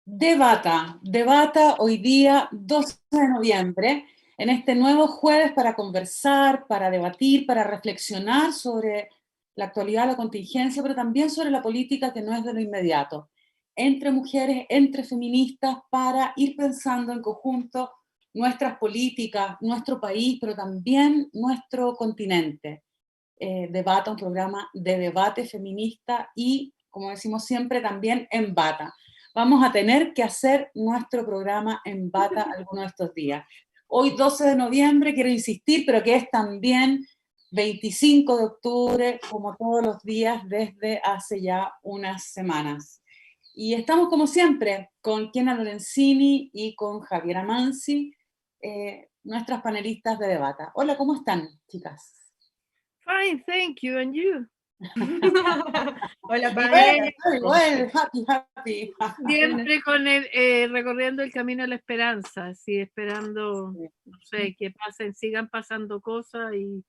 Debata hoy día 12 de noviembre, en este nuevo jueves para conversar, para debatir, para reflexionar sobre la actualidad, la contingencia, pero también sobre la política que no es de lo inmediato, entre mujeres, entre feministas, para ir pensando en conjunto nuestras políticas, nuestro país, pero también nuestro continente. Debata, un programa de debate feminista y, como decimos siempre, también en bata. Vamos a tener que hacer nuestro programa en bata algunos de estos días. Hoy 12 de noviembre, quiero insistir, pero que es también 25 de octubre, como todos los días desde hace ya unas semanas. Y estamos como siempre con Kiana Lorenzini y con Javiera Mansi, nuestras panelistas de debata. Hola, ¿cómo están, chicas? Fine, thank you, and you? Hola, Igual, Pame. igual, happy. Siempre con el, recorriendo el camino a la esperanza, así esperando, no sé, que pasen, sigan pasando cosas y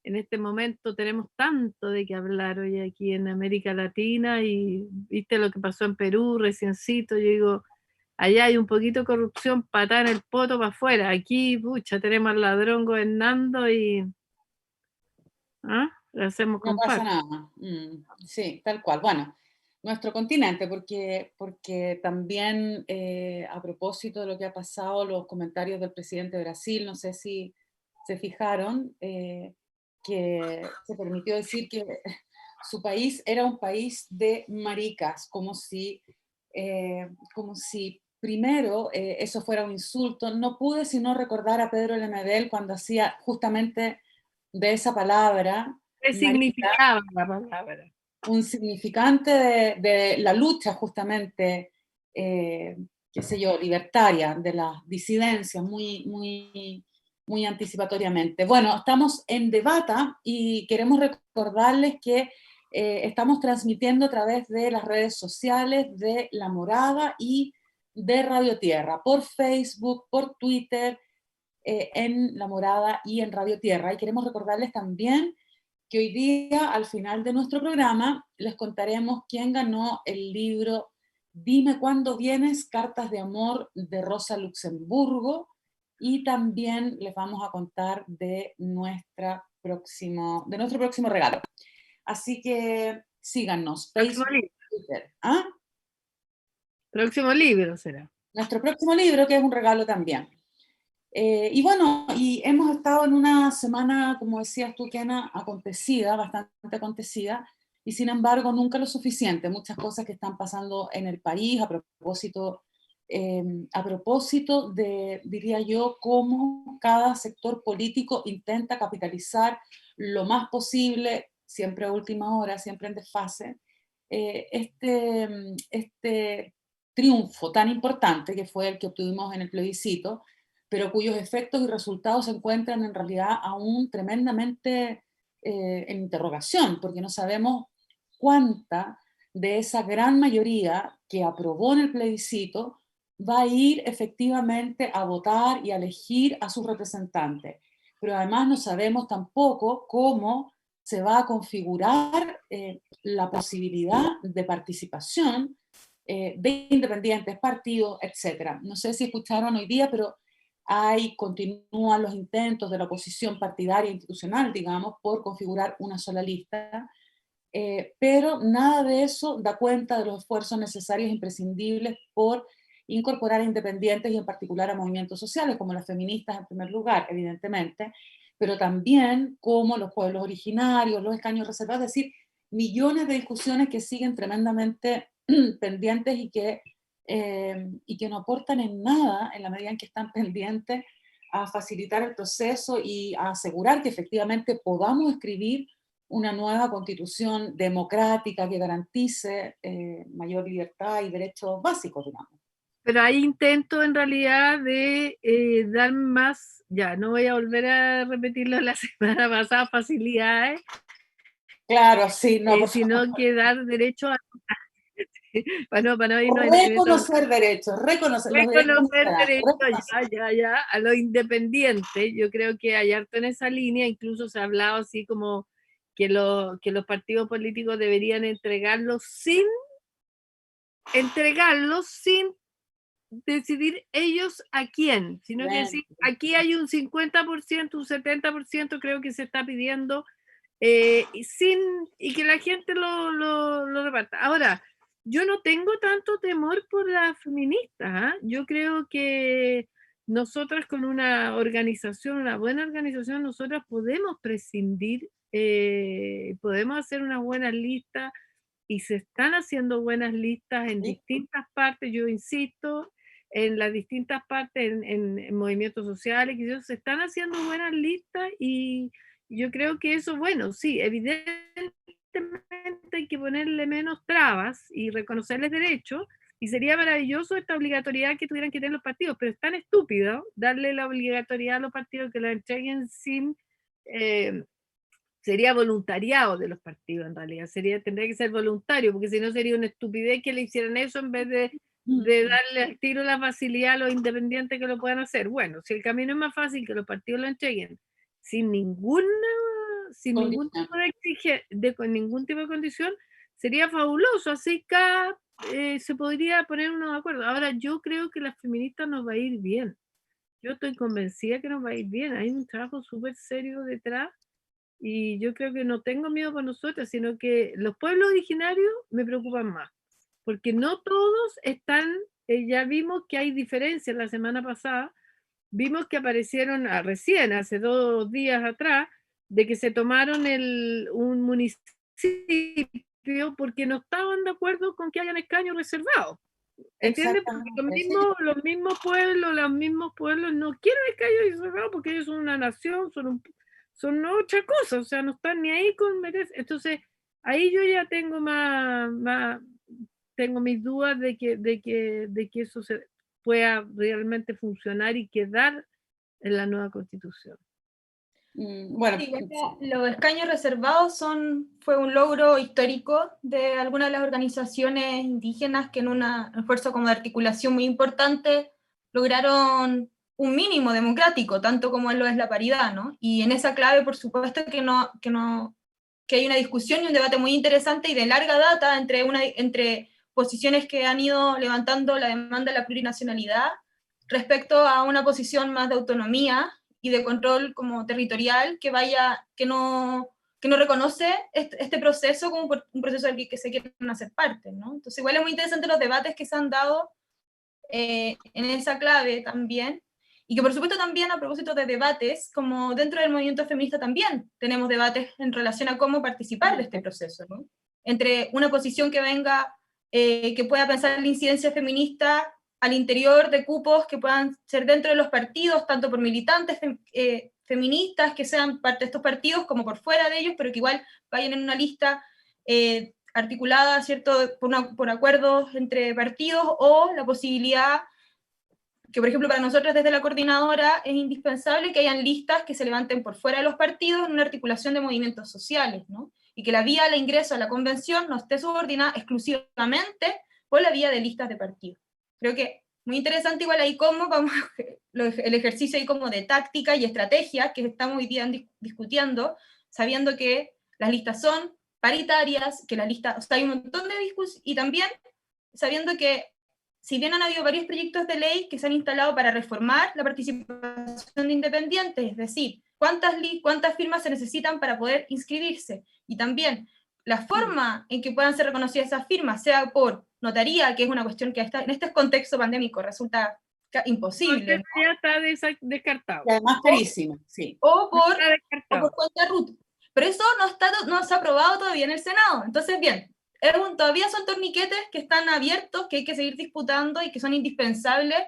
en este momento tenemos tanto de qué hablar hoy aquí en América Latina y viste lo que pasó en Perú, reciencito, yo digo, allá hay un poquito de corrupción, patada en el poto para afuera, aquí, pucha, tenemos al ladrón gobernando y lo hacemos No con pasa par. nada. Sí, tal cual. Bueno, nuestro continente, porque también a propósito de lo que ha pasado, los comentarios del presidente de Brasil, no sé si se fijaron, que se permitió decir que su país era un país de maricas, como si primero eso fuera un insulto. No pude sino recordar a Pedro Lemebel cuando hacía justamente de esa palabra ¿Qué significaba la palabra? un significante de la lucha justamente, qué sé yo, libertaria, de las disidencias, muy anticipatoriamente. Bueno, estamos en debata y queremos recordarles que estamos transmitiendo a través de las redes sociales de La Morada y de Radio Tierra, por Facebook, por Twitter, en La Morada y en Radio Tierra. Y queremos recordarles también que hoy día, al final de nuestro programa, les contaremos quién ganó el libro Dime cuándo vienes, cartas de amor de Rosa Luxemburgo, y también les vamos a contar de nuestro próximo regalo. Así que síganos, Próximo Facebook, libro. Twitter. ¿Ah? Próximo libro será. Nuestro próximo libro, que es un regalo también. Y bueno, y hemos estado en una semana, como decías tú, Kiana, acontecida, bastante acontecida, y sin embargo nunca lo suficiente. Muchas cosas que están pasando en el país a propósito de, diría yo, cómo cada sector político intenta capitalizar lo más posible, siempre a última hora, siempre en desfase, este triunfo tan importante que fue el que obtuvimos en el plebiscito, pero cuyos efectos y resultados se encuentran en realidad aún tremendamente en interrogación, porque no sabemos cuánta de esa gran mayoría que aprobó en el plebiscito va a ir efectivamente a votar y a elegir a sus representantes. Pero además no sabemos tampoco cómo se va a configurar la posibilidad de participación de independientes, partidos, etcétera. No sé si escucharon hoy día, pero continúan los intentos de la oposición partidaria e institucional, digamos, por configurar una sola lista, pero nada de eso da cuenta de los esfuerzos necesarios e imprescindibles por incorporar a independientes y en particular a movimientos sociales, como las feministas en primer lugar, evidentemente, pero también como los pueblos originarios, los escaños reservados, es decir, millones de discusiones que siguen tremendamente pendientes y que no aportan en nada en la medida en que están pendientes a facilitar el proceso y a asegurar que efectivamente podamos escribir una nueva constitución democrática que garantice mayor libertad y derechos básicos, digamos. Pero hay intento en realidad de dar más, ya no voy a volver a repetirlo la semana pasada, facilidades, Claro, sí, no, por sino que dar derecho a, para no irnos en eso, reconocer derechos, reconocer los derechos no reconocer serán, derecho a lo independiente. Yo creo que hay harto en esa línea, incluso se ha hablado así como que los partidos políticos deberían entregarlos sin decidir ellos a quién, sino que decir, aquí hay un 50%, un 70%, creo que se está pidiendo, y que la gente lo reparta. Ahora, yo no tengo tanto temor por las feministas, ¿eh? Yo creo que nosotras con una organización, una buena organización, nosotras podemos prescindir, podemos hacer una buena lista y se están haciendo buenas listas en ¿sí? distintas partes, yo insisto, en las distintas partes, en movimientos sociales, que se están haciendo buenas listas y yo creo que eso, bueno, sí, evidentemente hay que ponerle menos trabas y reconocerles derechos, y sería maravilloso esta obligatoriedad que tuvieran que tener los partidos, pero es tan estúpido darle la obligatoriedad a los partidos que la entreguen sin... sería voluntariado de los partidos en realidad, tendría que ser voluntario, porque si no sería una estupidez que le hicieran eso en vez de darle al tiro la facilidad a los independientes que lo puedan hacer. Bueno, si el camino es más fácil que los partidos lo entreguen sin ninguna, sin ningún Condición. tipo de exigencia, con ningún tipo de condición, sería fabuloso, así que se podría poner uno de acuerdo. Ahora, yo creo que las feministas nos va a ir bien. Yo estoy convencida que nos va a ir bien. Hay un trabajo súper serio detrás y yo creo que no tengo miedo por nosotros, sino que los pueblos originarios me preocupan más, porque no todos están, ya vimos que hay diferencias la semana pasada, vimos que aparecieron recién, hace 2 días atrás, de que se tomaron un municipio porque no estaban de acuerdo con que hayan escaños reservados. ¿Entiendes? Porque Exactamente, sí. los mismos pueblos no quieren escaños reservados porque ellos son una nación, son otra cosa, o sea, no están ni ahí con meterse. Entonces, ahí yo ya tengo tengo mis dudas de que eso pueda realmente funcionar y quedar en la nueva constitución. Bueno, Sí, los escaños reservados fue un logro histórico de algunas de las organizaciones indígenas que en un esfuerzo como de articulación muy importante lograron un mínimo democrático, tanto como lo es la paridad, ¿no? Y en esa clave, por supuesto, que hay una discusión y un debate muy interesante y de larga data entre posiciones que han ido levantando la demanda de la plurinacionalidad respecto a una posición más de autonomía y de control como territorial que no reconoce este proceso como un proceso del que se quieren hacer parte, ¿no? Entonces igual es muy interesante los debates que se han dado en esa clave también, y que por supuesto también a propósito de debates, como dentro del movimiento feminista también tenemos debates en relación a cómo participar de este proceso, ¿no? Entre una posición que venga, que pueda pensar la incidencia feminista al interior de cupos que puedan ser dentro de los partidos, tanto por militantes feministas que sean parte de estos partidos, como por fuera de ellos, pero que igual vayan en una lista articulada, ¿cierto?, por acuerdos entre partidos, o la posibilidad que, por ejemplo, para nosotros desde la coordinadora es indispensable que hayan listas que se levanten por fuera de los partidos en una articulación de movimientos sociales, ¿no? Y que la vía al ingreso a la convención no esté subordinada exclusivamente por la vía de listas de partidos. Creo que muy interesante igual ahí cómo vamos, el ejercicio ahí como de táctica y estrategia que estamos hoy día discutiendo, sabiendo que las listas son paritarias, que las listas, o sea, hay un montón de discusiones, y también sabiendo que si bien han habido varios proyectos de ley que se han instalado para reformar la participación de independientes, es decir, cuántas firmas se necesitan para poder inscribirse, y también la forma en que puedan ser reconocidas esas firmas, sea por notaría, que es una cuestión que en este contexto pandémico resulta imposible, ¿no? Ya está descartado. Y además carísimo, sí. O por cuenta RUT. Pero eso no se ha aprobado todavía en el Senado. Entonces, bien, todavía son torniquetes que están abiertos, que hay que seguir disputando y que son indispensables,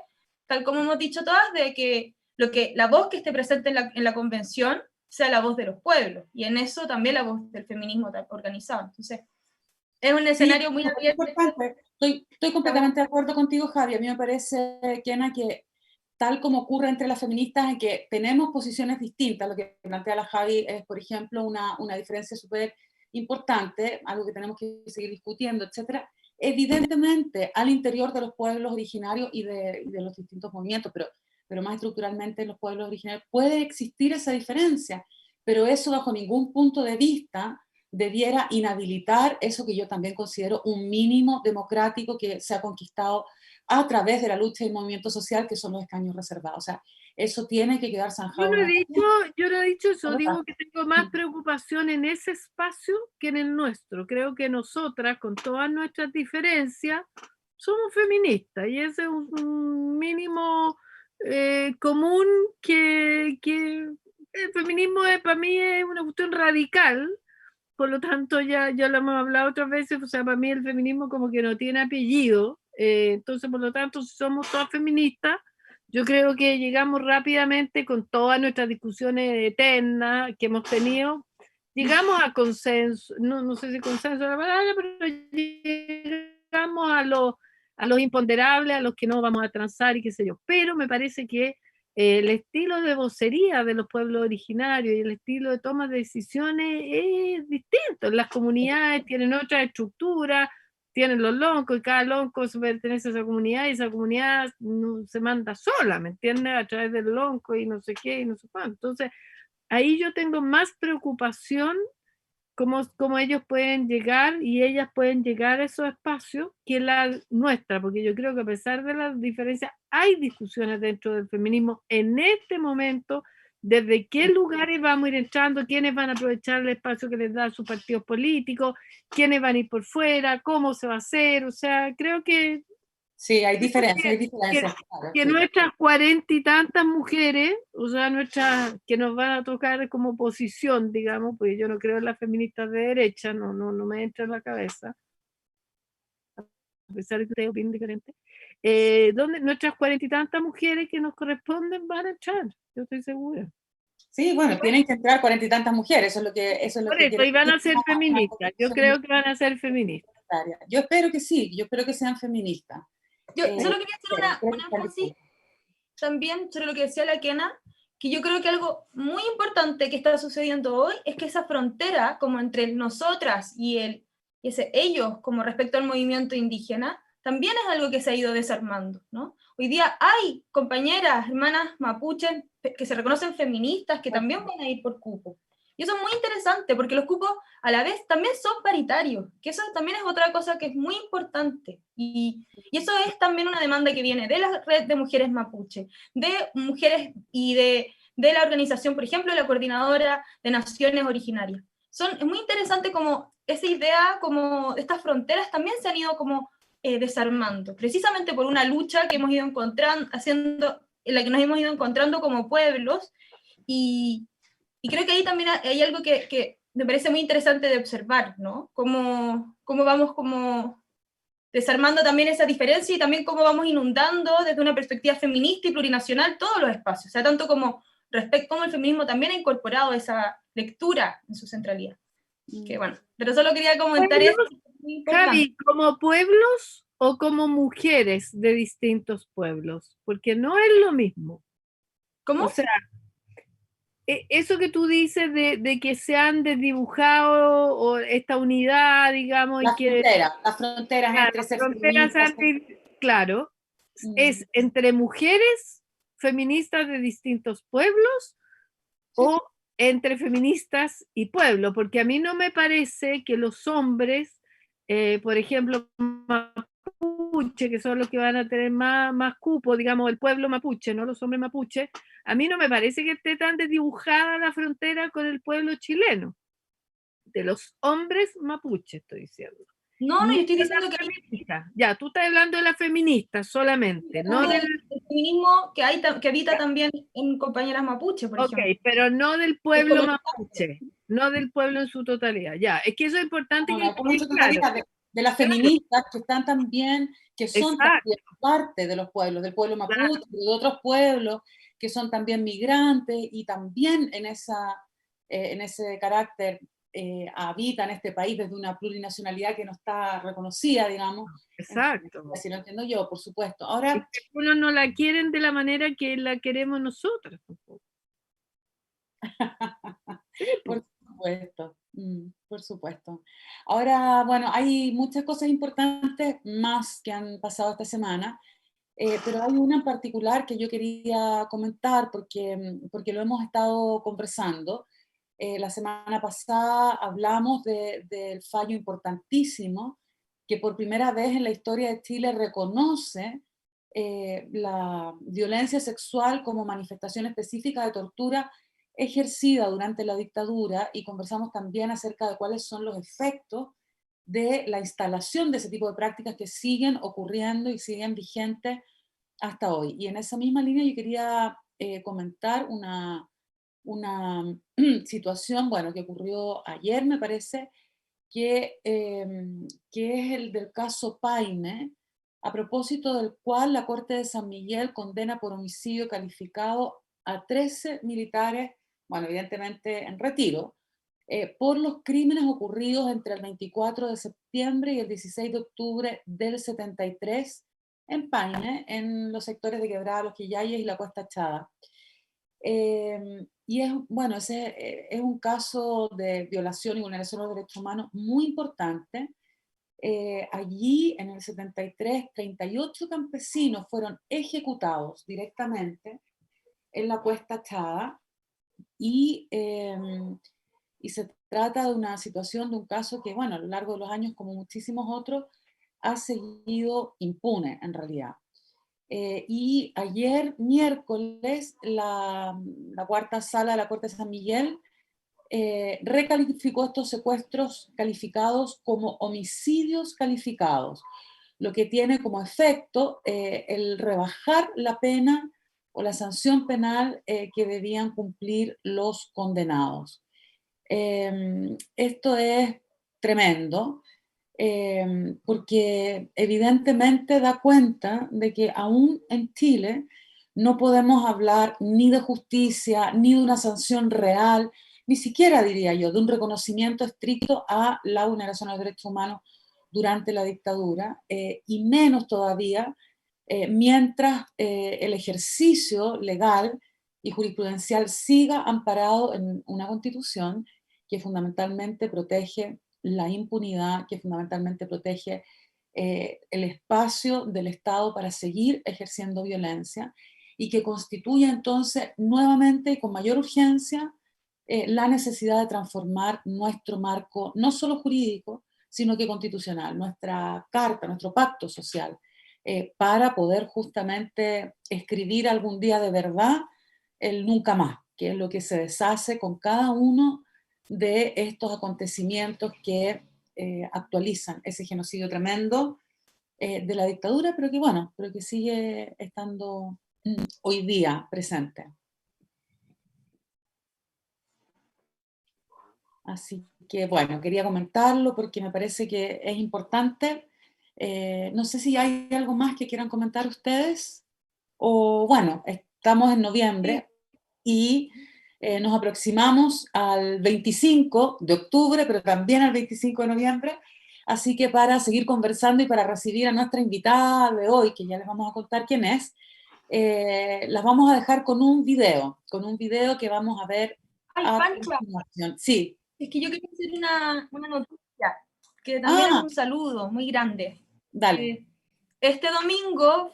tal como hemos dicho todas, de que la voz que esté presente en la convención sea la voz de los pueblos, y en eso también la voz del feminismo organizado. Entonces, es un escenario muy abierto. Estoy completamente de acuerdo contigo, Javi. A mí me parece, Kena, que tal como ocurre entre las feministas, en que tenemos posiciones distintas, lo que plantea la Javi es, por ejemplo, una diferencia súper importante, algo que tenemos que seguir discutiendo, etcétera. Evidentemente, al interior de los pueblos originarios y de los distintos movimientos, pero más estructuralmente en los pueblos originarios, puede existir esa diferencia, pero eso bajo ningún punto de vista debiera inhabilitar eso que yo también considero un mínimo democrático que se ha conquistado a través de la lucha y movimiento social, que son los escaños reservados. O sea, eso tiene que quedar zanjado. Yo no he dicho eso, digo que tengo más preocupación en ese espacio que en el nuestro. Creo que nosotras, con todas nuestras diferencias, somos feministas, y ese es un mínimo común que el feminismo para mí es una cuestión radical. Por lo tanto, ya lo hemos hablado otras veces, o sea, para mí el feminismo como que no tiene apellido, entonces, por lo tanto, si somos todas feministas, yo creo que llegamos rápidamente con todas nuestras discusiones eternas que hemos tenido, llegamos a consenso, no sé si consenso es la palabra, pero llegamos a los imponderables, a los que no vamos a transar y qué sé yo, pero me parece que el estilo de vocería de los pueblos originarios y el estilo de toma de decisiones es distinto. Las comunidades tienen otra estructura, tienen los loncos, y cada lonco pertenece a esa comunidad, y esa comunidad no se manda sola, ¿me entiendes? A través del lonco y no sé qué y no sé cuánto. Entonces, ahí yo tengo más preocupación cómo ellos pueden llegar y ellas pueden llegar a esos espacios que la nuestra, porque yo creo que a pesar de las diferencias hay discusiones dentro del feminismo en este momento, desde qué lugares vamos a ir entrando, quiénes van a aprovechar el espacio que les da sus partidos políticos, quiénes van a ir por fuera, cómo se va a hacer, o sea, creo que Sí, hay diferencias, claro, que sí. nuestras 40 y tantas mujeres, o sea, nuestras que nos van a tocar como oposición, digamos, porque yo no creo en las feministas de derecha, no me entra en la cabeza, a pesar de que ustedes opinen diferente, donde nuestras 40 y tantas mujeres que nos corresponden van a entrar, yo estoy segura. Sí, bueno, tienen que entrar 40 y tantas mujeres, eso es lo Por que eso, quiere y van a decir ser feministas, yo creo que van a ser feministas. Yo espero que sí, yo espero que sean feministas. Yo solo quería hacer creo un que están énfasis dispuestas. también sobre lo que decía la Kena, que yo creo que algo muy importante que está sucediendo hoy es que esa frontera como entre nosotras y ellos como respecto al movimiento indígena también es algo que se ha ido desarmando, ¿no? Hoy día hay compañeras, hermanas mapuches que se reconocen feministas que también van a ir por cupo. Y eso es muy interesante porque los cupos a la vez también son paritarios, que eso también es otra cosa que es muy importante. Y eso es también una demanda que viene de la red de mujeres mapuche, de mujeres y de la organización, por ejemplo, la Coordinadora de Naciones Originarias. Es muy interesante como esa idea, como estas fronteras también se han ido como desarmando, precisamente por una lucha que hemos ido encontrando, en la que nos hemos ido encontrando como pueblos, y creo que ahí también hay algo que me parece muy interesante de observar, ¿no? Cómo vamos como desarmando también esa diferencia y también cómo vamos inundando desde una perspectiva feminista y plurinacional todos los espacios, o sea, tanto como cómo el feminismo también ha incorporado esa lectura en su centralidad. Que bueno, pero solo quería comentar eso. Javi, ¿como pueblos o como mujeres de distintos pueblos? Porque no es lo mismo. ¿Cómo? O sea, eso que tú dices de que se han desdibujado o esta unidad, digamos, Las y que fronteras entre ser fronteras feministas. claro, es entre mujeres feministas de distintos pueblos o entre feministas y pueblo, porque a mí no me parece que los hombres, por ejemplo, mapuche, que son los que van a tener más cupo, digamos, el pueblo mapuche, ¿no? Los hombres mapuche, a mí no me parece que esté tan desdibujada la frontera con el pueblo chileno. De los hombres mapuche, estoy diciendo. No, yo estoy diciendo que ya, tú estás hablando de la feminista solamente, no del feminismo que habita también en compañeras mapuche, por ejemplo. Ok, pero no del pueblo mapuche, no del pueblo en su totalidad. Ya, es que eso es importante claro. De las feministas que están también, que son también parte de los pueblos, del pueblo mapuche, de otros pueblos, que son también migrantes y también en ese carácter habitan este país desde una plurinacionalidad que no está reconocida, digamos. Exacto. Así lo entiendo yo, por supuesto. Ahora, uno no la quieren de la manera que la queremos nosotros. Por supuesto, por supuesto. Ahora, bueno, hay muchas cosas importantes más que han pasado esta semana, pero hay una en particular que yo quería comentar porque lo hemos estado conversando. La semana pasada hablamos del fallo importantísimo que por primera vez en la historia de Chile reconoce la violencia sexual como manifestación específica de tortura ejercida durante la dictadura, y conversamos también acerca de cuáles son los efectos de la instalación de ese tipo de prácticas que siguen ocurriendo y siguen vigentes hasta hoy. Y en esa misma línea yo quería comentar una situación, bueno, que ocurrió ayer, me parece, que es el del caso Paine, a propósito del cual la Corte de San Miguel condena por homicidio calificado a 13 militares, bueno, evidentemente en retiro, por los crímenes ocurridos entre el 24 de septiembre y el 16 de octubre del 73 en Paine, en los sectores de Quebrada Los Quillayes y la Cuesta Chada. Y es, bueno, ese es un caso de violación y vulneración de los derechos humanos muy importante. Allí, en el 73, 38 campesinos fueron ejecutados directamente en la Cuesta Chada, y se trata de una situación, de un caso que, bueno, a lo largo de los años, como muchísimos otros, ha seguido impune en realidad. Y ayer, miércoles, la cuarta sala de la Corte de San Miguel recalificó estos secuestros calificados como homicidios calificados, lo que tiene como efecto el rebajar la pena o la sanción penal que debían cumplir los condenados. Esto es tremendo, porque evidentemente da cuenta de que aún en Chile no podemos hablar ni de justicia, ni de una sanción real, ni siquiera, diría yo, de un reconocimiento estricto a la vulneración de los derechos humanos durante la dictadura, y menos todavía mientras el ejercicio legal y jurisprudencial siga amparado en una constitución que fundamentalmente protege la impunidad, que fundamentalmente protege el espacio del Estado para seguir ejerciendo violencia, y que constituye entonces nuevamente y con mayor urgencia la necesidad de transformar nuestro marco, no solo jurídico, sino que constitucional, nuestra carta, nuestro pacto social, para poder justamente escribir algún día de verdad el nunca más, que es lo que se deshace con cada uno de estos acontecimientos que actualizan ese genocidio tremendo de la dictadura, pero que bueno, pero que sigue estando hoy día presente. Así que bueno, quería comentarlo porque me parece que es importante. No sé si hay algo más que quieran comentar ustedes, o bueno, estamos en noviembre y nos aproximamos al 25 de octubre, pero también al 25 de noviembre, así que para seguir conversando y para recibir a nuestra invitada de hoy, que ya les vamos a contar quién es, las vamos a dejar con un video que vamos a ver a continuación. Sí. Es que yo quería hacer una noticia, que también es un saludo muy grande. Dale. Este domingo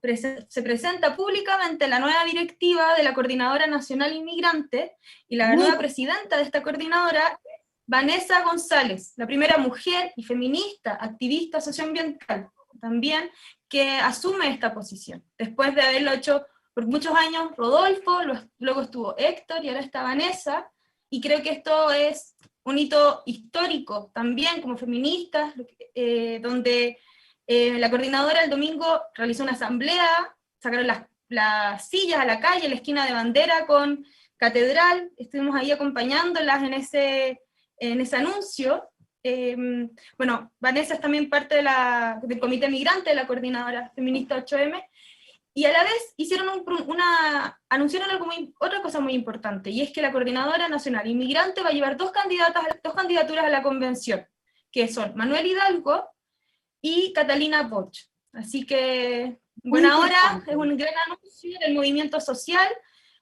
se presenta públicamente la nueva directiva de la Coordinadora Nacional Inmigrante, y la nueva presidenta de esta coordinadora, Vanessa González, la primera mujer y feminista, activista socioambiental también, que asume esta posición, después de haberlo hecho por muchos años Rodolfo, luego estuvo Héctor y ahora está Vanessa, y creo que esto es un hito histórico también como feministas, donde la coordinadora el domingo realizó una asamblea, sacaron las sillas a la calle, a la esquina de Bandera con Catedral, estuvimos ahí acompañándolas en ese anuncio. Bueno, Vanessa es también parte del Comité Migrante de la Coordinadora Feminista 8M, y a la vez anunciaron otra cosa muy importante, y es que la Coordinadora Nacional Inmigrante va a llevar dos candidaturas a la convención, que son Manuel Hidalgo y Catalina Boch. Así que, buena hora, es un gran anuncio del movimiento social,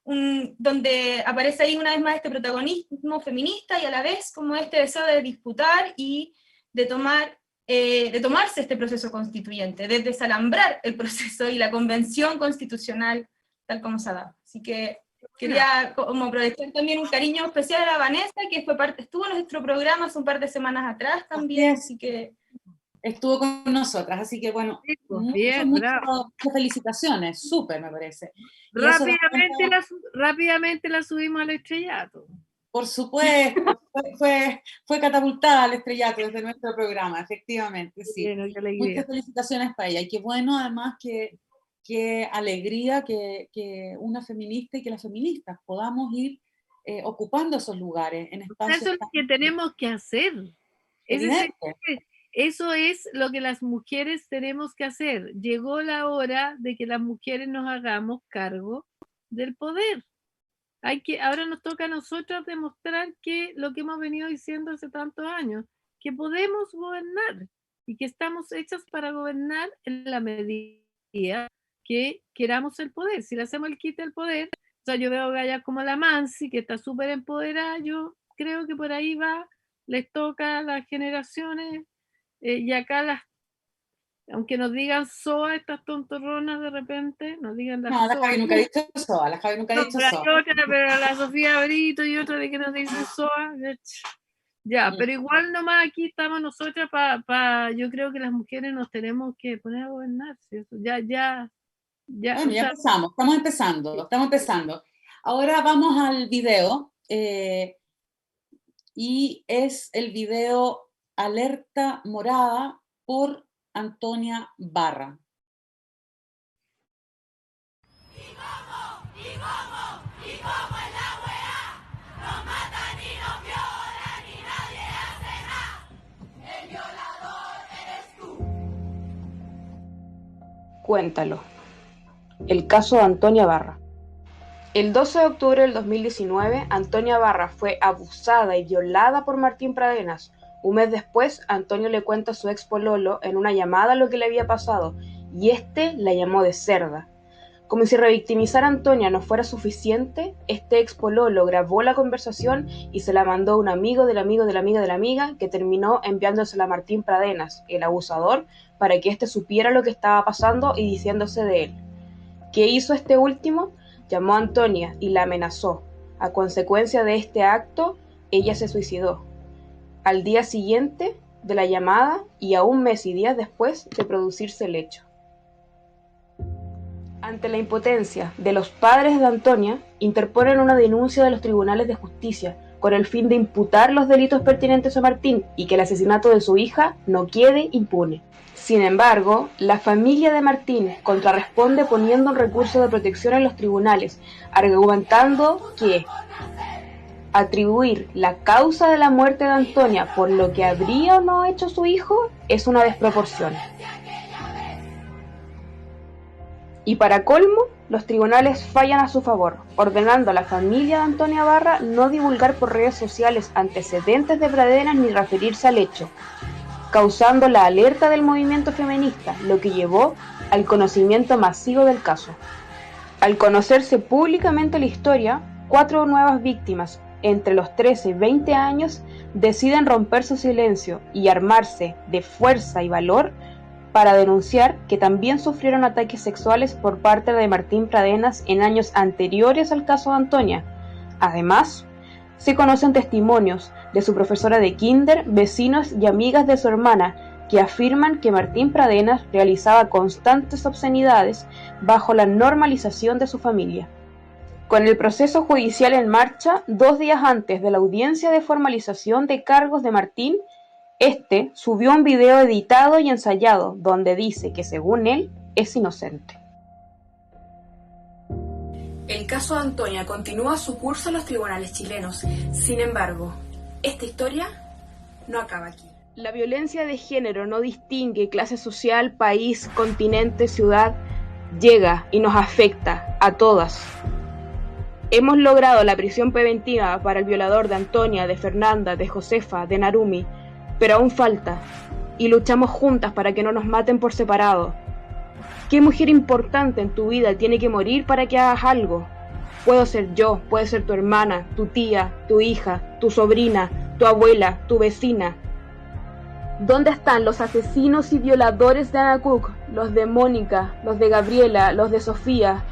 donde aparece ahí una vez más este protagonismo feminista, y a la vez como este deseo de disputar y de tomarse este proceso constituyente, de desalambrar el proceso y la convención constitucional tal como se ha dado. Así que quería como aprovechar también un cariño especial a Vanessa, que estuvo en nuestro programa hace un par de semanas atrás también, así que estuvo con nosotras, así que bueno, Sí, pues, bien, bravo. muchas felicitaciones, súper me parece. Y eso da Rápidamente cuenta, rápidamente la subimos al estrellato. por supuesto, fue catapultada al estrellato desde nuestro programa, efectivamente, sí. Bueno, qué alegría. Muchas felicitaciones para ella, y qué bueno además qué alegría que una feminista y que las feministas podamos ir ocupando esos lugares en espacios Eso es lo que tenemos que hacer. evidentes. Eso es lo que las mujeres tenemos que hacer. Llegó la hora de que las mujeres nos hagamos cargo del poder. Ahora nos toca a nosotras demostrar que lo que hemos venido diciendo hace tantos años, que podemos gobernar y que estamos hechas para gobernar en la medida que queramos el poder. Si le hacemos el quite del poder, o sea, yo veo gallas como la Mansi, que está súper empoderada, yo creo que por ahí va, les toca a las generaciones, y acá aunque nos digan SOA, estas tontorronas de repente, nos digan No, la Javi nunca ha dicho SOA, la Javi nunca ha dicho SOA. pero la Sofía Brito y otra de que nos dicen SOA, ya, pero igual nomás aquí estamos nosotras yo creo que las mujeres nos tenemos que poner a gobernar, ¿cierto? Ya. Bueno, ya empezamos, estamos empezando. Ahora vamos al video, y es el video Alerta Morada por Antonia Barra. ¿Y cómo en la UEA nos matan y nos violan y nadie hace nada? El violador eres tú. Cuéntalo. El caso de Antonia Barra. El 12 de octubre del 2019, Antonia Barra fue abusada y violada por Martín Pradenas. Un mes después, Antonio le cuenta a su ex pololo en una llamada lo que le había pasado, y este la llamó de cerda. Como si revictimizar a Antonia no fuera suficiente, este ex pololo grabó la conversación y se la mandó a un amigo del amigo de la amiga de la amiga, que terminó enviándosela a Martín Pradenas, el abusador, para que éste supiera lo que estaba pasando y diciéndose de él. ¿Qué hizo este último? Llamó a Antonia y la amenazó. A consecuencia de este acto, ella se suicidó. Al día siguiente de la llamada y a un mes y días después de producirse el hecho. Ante la impotencia de los padres de Antonia, interponen una denuncia de los tribunales de justicia con el fin de imputar los delitos pertinentes a Martín y que el asesinato de su hija no quede impune. Sin embargo, la familia de Martín contrarresponde poniendo un recurso de protección en los tribunales, argumentando que atribuir la causa de la muerte de Antonia por lo que habría o no hecho su hijo es una desproporción. Y para colmo, los tribunales fallan a su favor, ordenando a la familia de Antonia Barra no divulgar por redes sociales antecedentes de Pradenas ni referirse al hecho, causando la alerta del movimiento feminista, lo que llevó al conocimiento masivo del caso. Al conocerse públicamente la historia, 4 nuevas víctimas, entre los 13 y 20 años, deciden romper su silencio y armarse de fuerza y valor para denunciar que también sufrieron ataques sexuales por parte de Martín Pradenas en años anteriores al caso de Antonia. Además, se conocen testimonios de su profesora de kinder, vecinos y amigas de su hermana, que afirman que Martín Pradenas realizaba constantes obscenidades bajo la normalización de su familia. Con el proceso judicial en marcha, 2 días antes de la audiencia de formalización de cargos de Martín, este subió un video editado y ensayado donde dice que, según él, es inocente. El caso de Antonia continúa su curso en los tribunales chilenos. Sin embargo, esta historia no acaba aquí. La violencia de género no distingue clase social, país, continente, ciudad. Llega y nos afecta a todas. Hemos logrado la prisión preventiva para el violador de Antonia, de Fernanda, de Josefa, de Narumi, pero aún falta, y luchamos juntas para que no nos maten por separado. ¿Qué mujer importante en tu vida tiene que morir para que hagas algo? Puedo ser yo, puede ser tu hermana, tu tía, tu hija, tu sobrina, tu abuela, tu vecina. ¿Dónde están los asesinos y violadores de Ana Cook, los de Mónica, los de Gabriela, los de Sofía?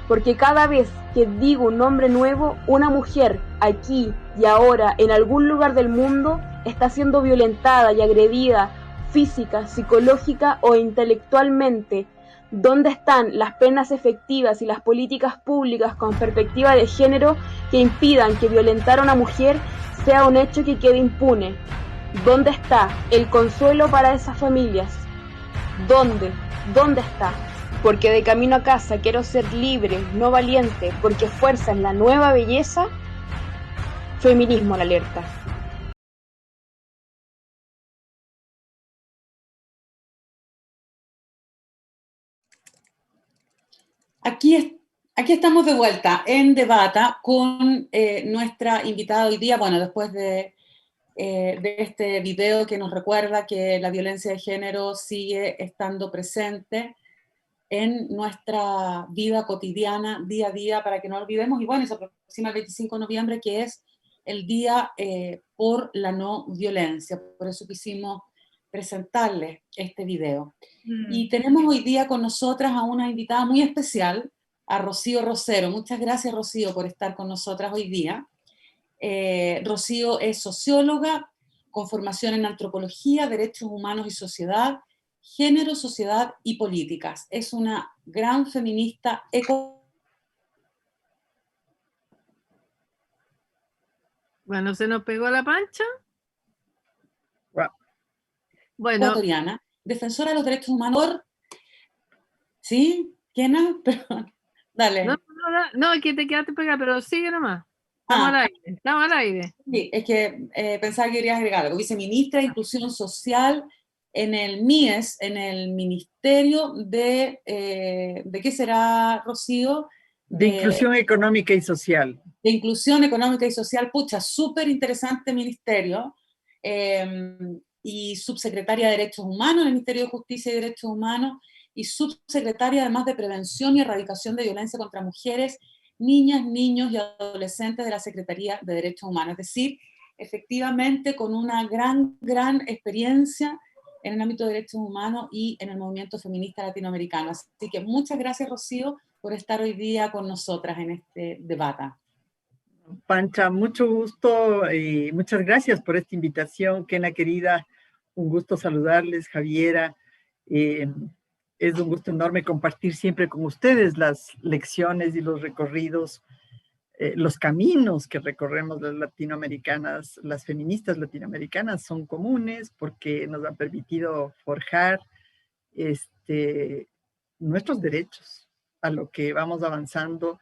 Porque cada vez que digo un nombre nuevo, una mujer, aquí y ahora, en algún lugar del mundo, está siendo violentada y agredida física, psicológica o intelectualmente. ¿Dónde están las penas efectivas y las políticas públicas con perspectiva de género que impidan que violentar a una mujer sea un hecho que quede impune? ¿Dónde está el consuelo para esas familias? ¿Dónde? ¿Dónde está? Porque de camino a casa quiero ser libre, no valiente, porque fuerza es la nueva belleza. Feminismo en alerta. Aquí estamos de vuelta en Debata con nuestra invitada hoy día, bueno, después de este video que nos recuerda que la violencia de género sigue estando presente en nuestra vida cotidiana, día a día, para que no olvidemos, y bueno, se aproxima el 25 de noviembre, que es el Día por la No Violencia, por eso quisimos presentarles este video. Y tenemos hoy día con nosotras a una invitada muy especial, a Rocío Rosero. Muchas gracias, Rocío, por estar con nosotras hoy día. Rocío es socióloga con formación en antropología, derechos humanos y sociedad, género, sociedad y políticas. Es una gran feminista Bueno, ¿se nos pegó la pancha? Bueno, ecuatoriana, defensora de los derechos humanos. ¿Sí? ¿Kena? Perdón. Dale. no, que te quedaste pegada, pero sigue nomás. Estamos al aire. Sí, es que pensaba que querías agregar algo. Viceministra de Inclusión Social en el MIES, en el Ministerio de ¿qué será, Rocío? De Inclusión Económica y Social. De Inclusión Económica y Social, pucha, súper interesante ministerio. Y subsecretaria de Derechos Humanos en el Ministerio de Justicia y Derechos Humanos, y subsecretaria además de Prevención y Erradicación de Violencia contra Mujeres, Niñas, Niños y Adolescentes de la Secretaría de Derechos Humanos. Es decir, efectivamente con una gran experiencia en el ámbito de derechos humanos y en el movimiento feminista latinoamericano. Así que muchas gracias, Rocío, por estar hoy día con nosotras en este debate. Pancha, mucho gusto y muchas gracias por esta invitación, Kena querida. Un gusto saludarles, Javiera. Es un gusto enorme compartir siempre con ustedes las lecciones y los recorridos, los caminos que recorremos las latinoamericanas, las feministas latinoamericanas son comunes porque nos han permitido forjar nuestros derechos a lo que vamos avanzando.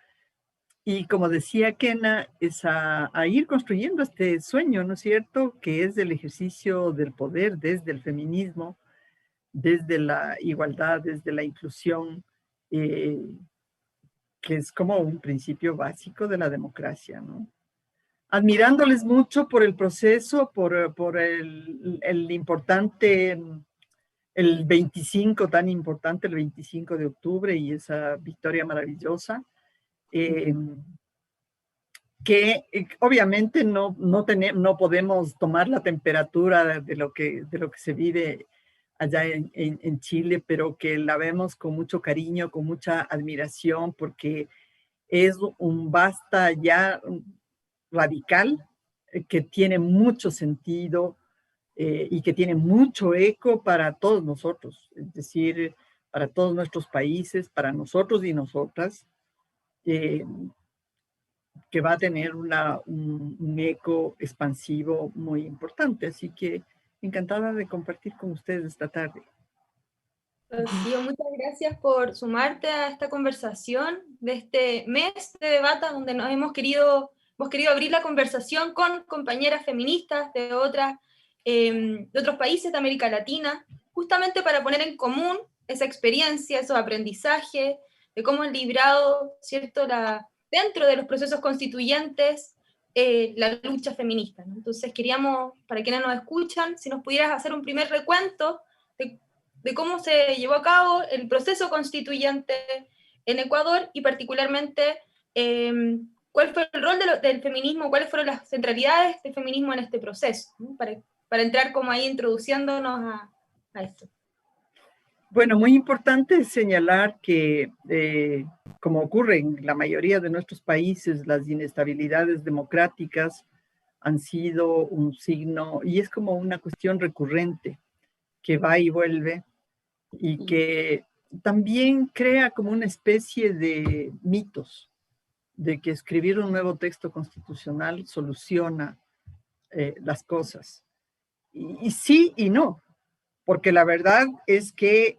Y como decía Kena, es a ir construyendo este sueño, ¿no es cierto?, que es el ejercicio del poder desde el feminismo, desde la igualdad, desde la inclusión, que es como un principio básico de la democracia, ¿no? Admirándoles mucho por el proceso, por el importante, el 25, tan importante, el 25 de octubre y esa victoria maravillosa. Que obviamente no podemos tomar la temperatura de lo que se vive allá en Chile, pero que la vemos con mucho cariño, con mucha admiración, porque es un basta ya radical que tiene mucho sentido y que tiene mucho eco para todos nosotros, es decir, para todos nuestros países, para nosotros y nosotras, que va a tener un eco expansivo muy importante. Así que encantada de compartir con ustedes esta tarde. Rocío, muchas gracias por sumarte a esta conversación de este mes de debate, donde nos hemos querido abrir la conversación con compañeras feministas de otros países de América Latina, justamente para poner en común esa experiencia, esos aprendizajes, de cómo han librado, ¿cierto?, dentro de los procesos constituyentes, la lucha feminista, ¿no? Entonces queríamos, para quienes nos escuchan, si nos pudieras hacer un primer recuento de cómo se llevó a cabo el proceso constituyente en Ecuador y particularmente cuál fue el rol del feminismo, cuáles fueron las centralidades del feminismo en este proceso, ¿no? Para entrar como ahí introduciéndonos a esto. Bueno, muy importante señalar que, como ocurre en la mayoría de nuestros países, las inestabilidades democráticas han sido un signo, y es como una cuestión recurrente que va y vuelve y que también crea como una especie de mitos de que escribir un nuevo texto constitucional soluciona las cosas. Y sí y no, porque la verdad es que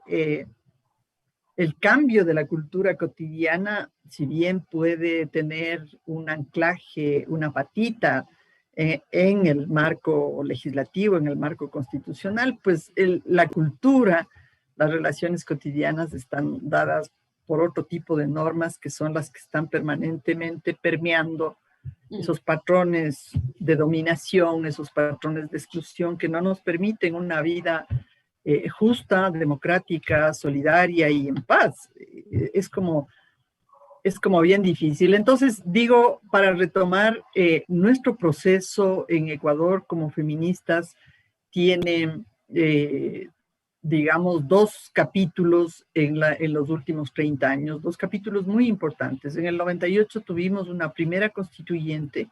el cambio de la cultura cotidiana, si bien puede tener un anclaje, una patita en el marco legislativo, en el marco constitucional, pues la cultura, las relaciones cotidianas están dadas por otro tipo de normas que son las que están permanentemente permeando esos patrones de dominación, esos patrones de exclusión que no nos permiten una vida justa, democrática, solidaria y en paz. Es como bien difícil. Entonces, digo, para retomar, nuestro proceso en Ecuador como feministas tiene, digamos, dos capítulos en los últimos 30 años, dos capítulos muy importantes. En el 98 tuvimos una primera constituyente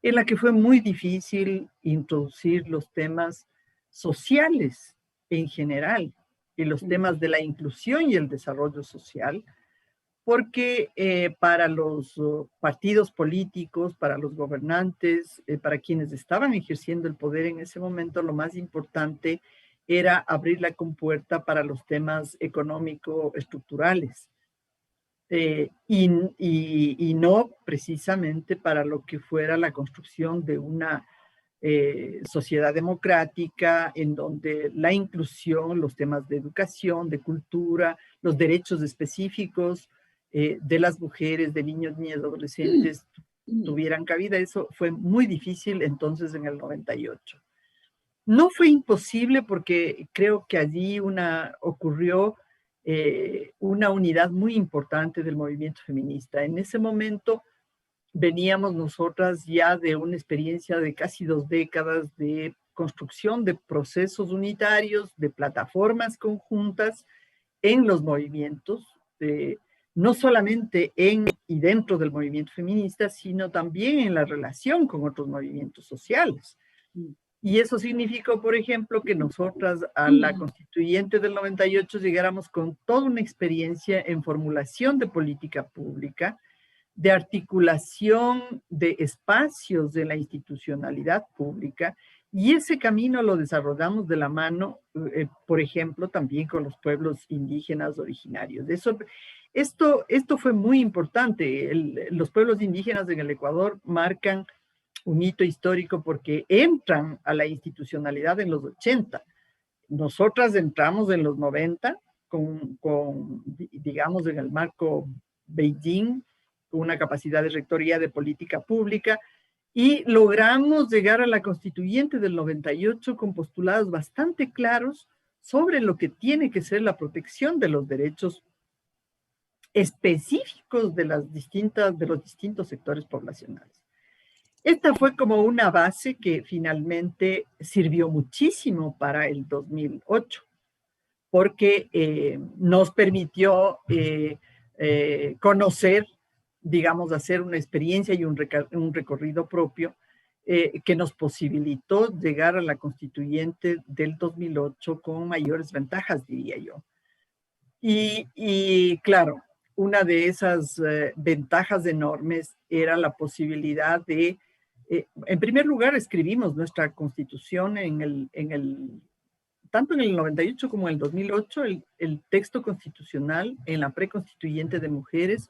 en la que fue muy difícil introducir los temas sociales en general y los temas de la inclusión y el desarrollo social, porque para los partidos políticos, para los gobernantes, para quienes estaban ejerciendo el poder en ese momento, lo más importante era abrir la compuerta para los temas económico-estructurales. Y no precisamente para lo que fuera la construcción de una sociedad democrática en donde la inclusión, los temas de educación, de cultura, los derechos específicos de las mujeres, de niños, niñas, adolescentes tuvieran cabida. Eso fue muy difícil entonces en el 98. No fue imposible porque creo que allí ocurrió una unidad muy importante del movimiento feminista. En ese momento veníamos nosotras ya de una experiencia de casi 2 décadas de construcción de procesos unitarios, de plataformas conjuntas en los movimientos, no solamente en y dentro del movimiento feminista, sino también en la relación con otros movimientos sociales. Y eso significó, por ejemplo, que nosotras a la constituyente del 98 llegáramos con toda una experiencia en formulación de política pública, de articulación de espacios de la institucionalidad pública, y ese camino lo desarrollamos de la mano, por ejemplo, también con los pueblos indígenas originarios. Esto fue muy importante. Los pueblos indígenas en el Ecuador marcan un hito histórico porque entran a la institucionalidad en los 80. Nosotras entramos en los 90 digamos, en el marco Beijing, con una capacidad de rectoría de política pública, y logramos llegar a la constituyente del 98 con postulados bastante claros sobre lo que tiene que ser la protección de los derechos específicos de los distintos sectores poblacionales. Esta fue como una base que finalmente sirvió muchísimo para el 2008, porque nos permitió conocer, digamos, hacer una experiencia y un recorrido propio que nos posibilitó llegar a la constituyente del 2008 con mayores ventajas, diría yo. Y claro, una de esas ventajas enormes era la posibilidad de, en primer lugar, escribimos nuestra constitución tanto en el 98 como en el 2008, el texto constitucional en la preconstituyente de mujeres,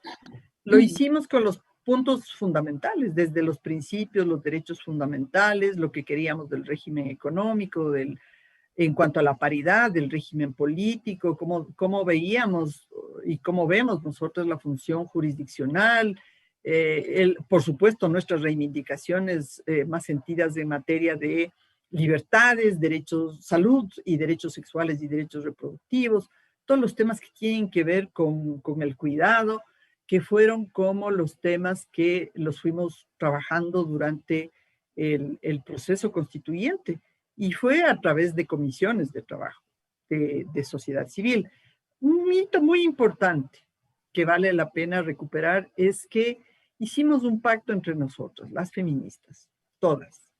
lo hicimos con los puntos fundamentales, desde los principios, los derechos fundamentales, lo que queríamos del régimen económico, en cuanto a la paridad, del régimen político, cómo veíamos y cómo vemos nosotros la función jurisdiccional, por supuesto nuestras reivindicaciones más sentidas en materia de libertades, derechos, salud y derechos sexuales y derechos reproductivos, todos los temas que tienen que ver con el cuidado, que fueron como los temas que los fuimos trabajando durante el proceso constituyente, y fue a través de comisiones de trabajo de sociedad civil. Un hito muy importante que vale la pena recuperar es que hicimos un pacto entre nosotros, las feministas, todas,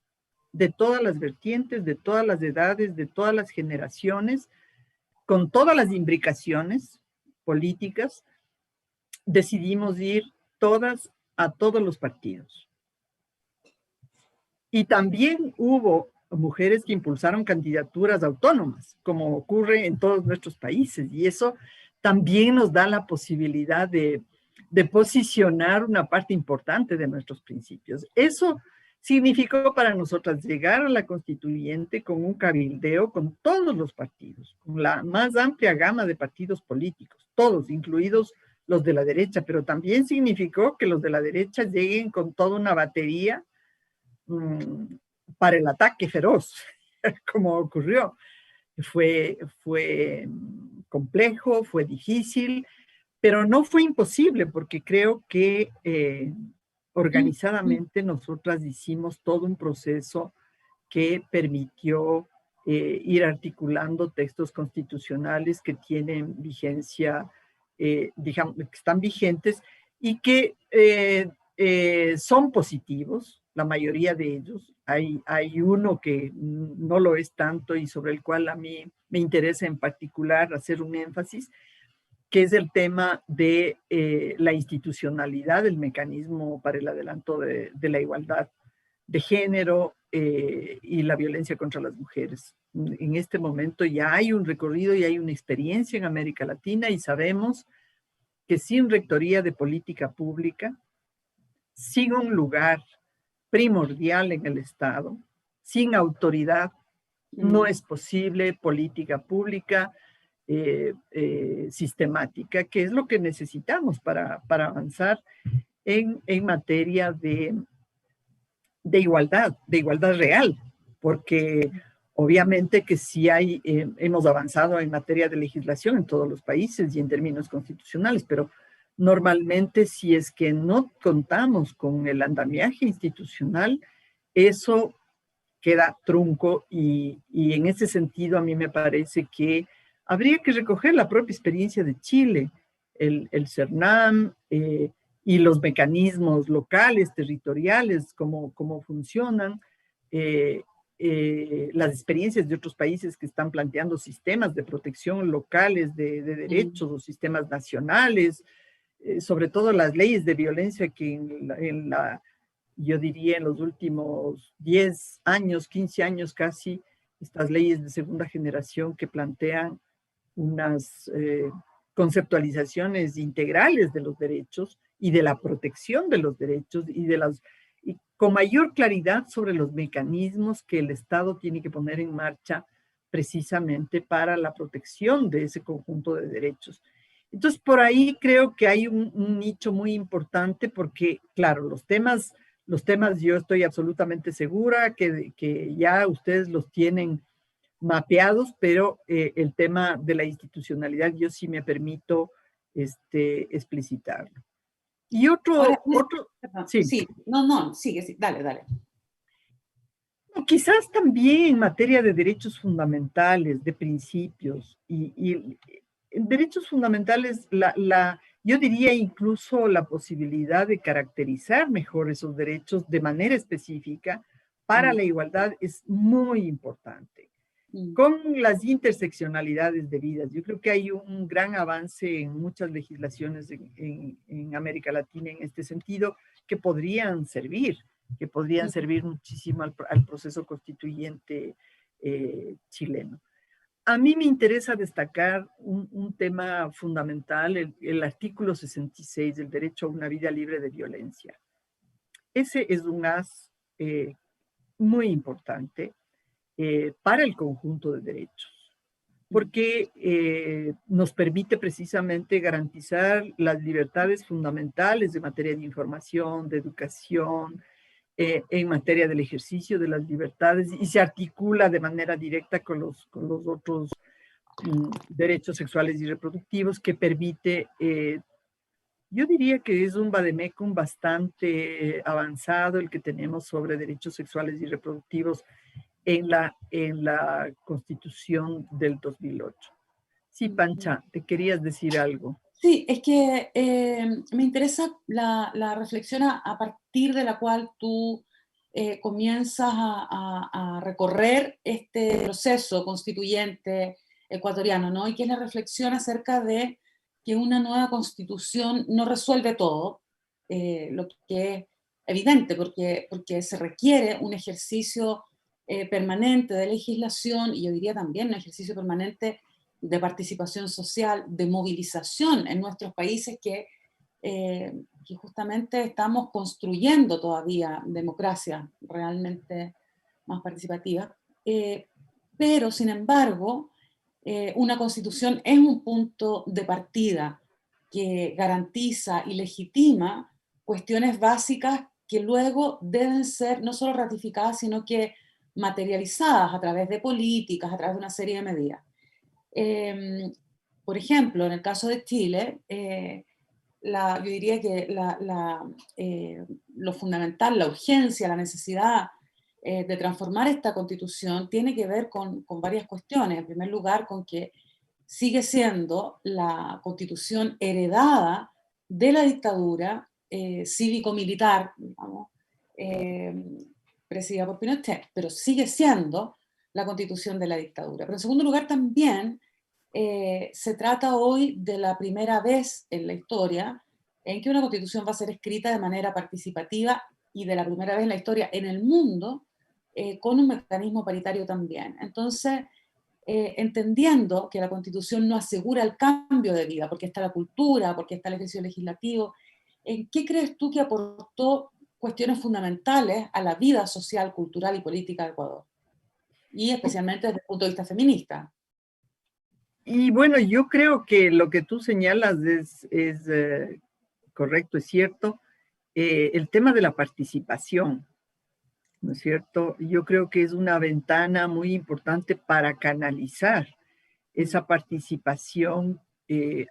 de todas las vertientes, de todas las edades, de todas las generaciones, con todas las imbricaciones políticas, decidimos ir todas a todos los partidos. Y también hubo mujeres que impulsaron candidaturas autónomas, como ocurre en todos nuestros países, y eso también nos da la posibilidad de posicionar una parte importante de nuestros principios. Eso significó para nosotras llegar a la constituyente con un cabildeo con todos los partidos, con la más amplia gama de partidos políticos, todos, incluidos los de la derecha, pero también significó que los de la derecha lleguen con toda una batería para el ataque feroz, como ocurrió. Fue complejo, fue difícil, pero no fue imposible, porque creo que organizadamente nosotras hicimos todo un proceso que permitió ir articulando textos constitucionales que tienen vigencia, digamos, que están vigentes y que son positivos, la mayoría de ellos. Hay uno que no lo es tanto y sobre el cual a mí me interesa en particular hacer un énfasis, que es el tema de la institucionalidad del mecanismo para el adelanto de la igualdad de género y la violencia contra las mujeres. En este momento ya hay un recorrido y hay una experiencia en América Latina y sabemos que sin rectoría de política pública, sin un lugar primordial en el Estado, sin autoridad, no es posible política pública sistemática, que es lo que necesitamos para avanzar en materia de igualdad real, porque obviamente que sí hemos avanzado en materia de legislación en todos los países y en términos constitucionales, pero normalmente si es que no contamos con el andamiaje institucional, eso queda trunco y en ese sentido a mí me parece que habría que recoger la propia experiencia de Chile, el CERNAM y los mecanismos locales, territoriales, cómo funcionan, las experiencias de otros países que están planteando sistemas de protección locales de derechos o sistemas nacionales, sobre todo las leyes de violencia que yo diría en los últimos 10 años, 15 años casi, estas leyes de segunda generación que plantean unas conceptualizaciones integrales de los derechos y de la protección de los derechos y con mayor claridad sobre los mecanismos que el Estado tiene que poner en marcha precisamente para la protección de ese conjunto de derechos. Entonces, por ahí creo que hay un nicho muy importante porque, claro, los temas yo estoy absolutamente segura que ya ustedes los tienen mapeados, pero el tema de la institucionalidad yo sí me permito explicitarlo. Y sí, sigue, dale. Quizás también en materia de derechos fundamentales, de principios, y derechos fundamentales, yo diría incluso la posibilidad de caracterizar mejor esos derechos de manera específica para la igualdad es muy importante. Con las interseccionalidades debidas, yo creo que hay un gran avance en muchas legislaciones en América Latina en este sentido que podrían servir muchísimo al proceso constituyente chileno. A mí me interesa destacar un tema fundamental, el artículo 66, el derecho a una vida libre de violencia. Ese es un as muy importante para el conjunto de derechos, porque nos permite precisamente garantizar las libertades fundamentales de materia de información, de educación, en materia del ejercicio de las libertades y se articula de manera directa con los otros derechos sexuales y reproductivos que permite, yo diría que es un vademecum bastante avanzado el que tenemos sobre derechos sexuales y reproductivos en la Constitución del 2008. Sí, Pancha, te querías decir algo. Sí, es que me interesa la reflexión a partir de la cual tú comienzas a recorrer este proceso constituyente ecuatoriano, ¿no? Y que es la reflexión acerca de que una nueva constitución no resuelve todo, lo que es evidente, porque se requiere un ejercicio permanente de legislación, y yo diría también un ejercicio permanente de participación social, de movilización en nuestros países que justamente estamos construyendo todavía democracia realmente más participativa. Pero, sin embargo, una constitución es un punto de partida que garantiza y legitima cuestiones básicas que luego deben ser no solo ratificadas, sino que materializadas a través de políticas, a través de una serie de medidas. Por ejemplo, en el caso de Chile, yo diría que lo fundamental, la urgencia, la necesidad de transformar esta constitución tiene que ver con varias cuestiones. En primer lugar, con que sigue siendo la constitución heredada de la dictadura cívico-militar, digamos, presidida por Pinochet, pero sigue siendo la constitución de la dictadura. Pero en segundo lugar también se trata hoy de la primera vez en la historia en que una constitución va a ser escrita de manera participativa y de la primera vez en la historia en el mundo con un mecanismo paritario también. Entonces, entendiendo que la constitución no asegura el cambio de vida, porque está la cultura, porque está el ejercicio legislativo, ¿en qué crees tú que aportó cuestiones fundamentales a la vida social, cultural y política de Ecuador? Y especialmente desde el punto de vista feminista. Y bueno, yo creo que lo que tú señalas es correcto, es cierto. El tema de la participación, ¿no es cierto? Yo creo que es una ventana muy importante para canalizar esa participación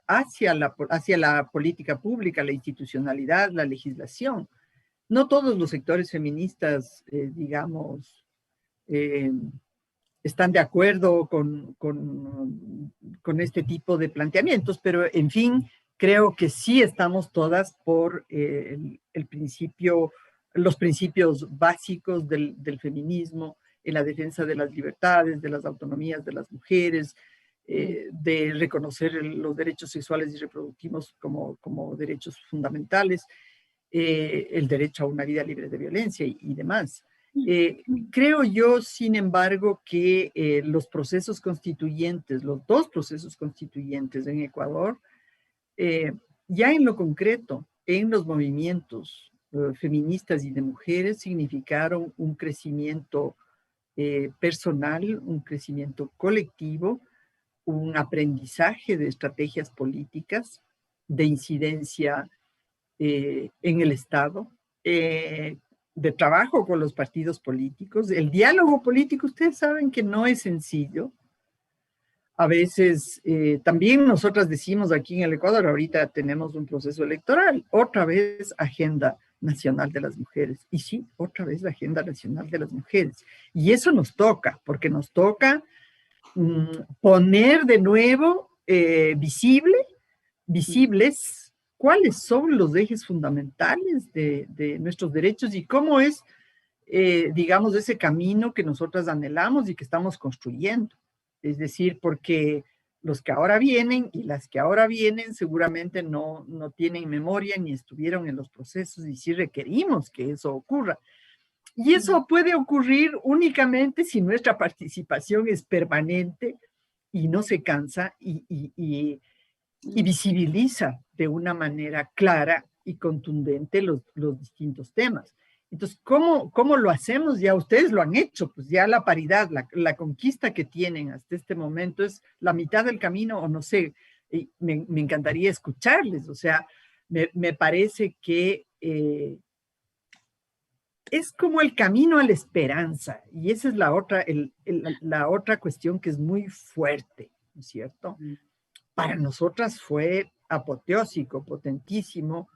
hacia la política pública, la institucionalidad, la legislación. No todos los sectores feministas, digamos, están de acuerdo con este tipo de planteamientos, pero en fin, creo que sí estamos todas por los principios básicos del feminismo, en la defensa de las libertades, de las autonomías de las mujeres, de reconocer los derechos sexuales y reproductivos como derechos fundamentales, el derecho a una vida libre de violencia y demás. Creo yo, sin embargo, que los procesos constituyentes, los dos procesos constituyentes en Ecuador, ya en lo concreto, en los movimientos feministas y de mujeres, significaron un crecimiento personal, un crecimiento colectivo, un aprendizaje de estrategias políticas, de incidencia en el Estado, de trabajo con los partidos políticos. El diálogo político, ustedes saben que no es sencillo. A veces, también nosotras decimos aquí en el Ecuador, ahorita tenemos un proceso electoral, otra vez Agenda Nacional de las Mujeres. Y sí, otra vez la Agenda Nacional de las Mujeres. Y eso nos toca, porque nos toca poner de nuevo visibles cuáles son los ejes fundamentales de nuestros derechos y cómo es, digamos, ese camino que nosotras anhelamos y que estamos construyendo. Es decir, porque los que ahora vienen y las que ahora vienen seguramente no tienen memoria ni estuvieron en los procesos y sí requerimos que eso ocurra. Y eso puede ocurrir únicamente si nuestra participación es permanente y no se cansa y visibiliza de una manera clara y contundente los distintos temas. Entonces, ¿cómo lo hacemos? Ya ustedes lo han hecho, pues ya la paridad, la conquista que tienen hasta este momento es la mitad del camino, o no sé, me encantaría escucharles, o sea, me parece que es como el camino a la esperanza, y esa es la otra cuestión que es muy fuerte, ¿no es cierto? Para nosotras fue apoteósico, potentísimo,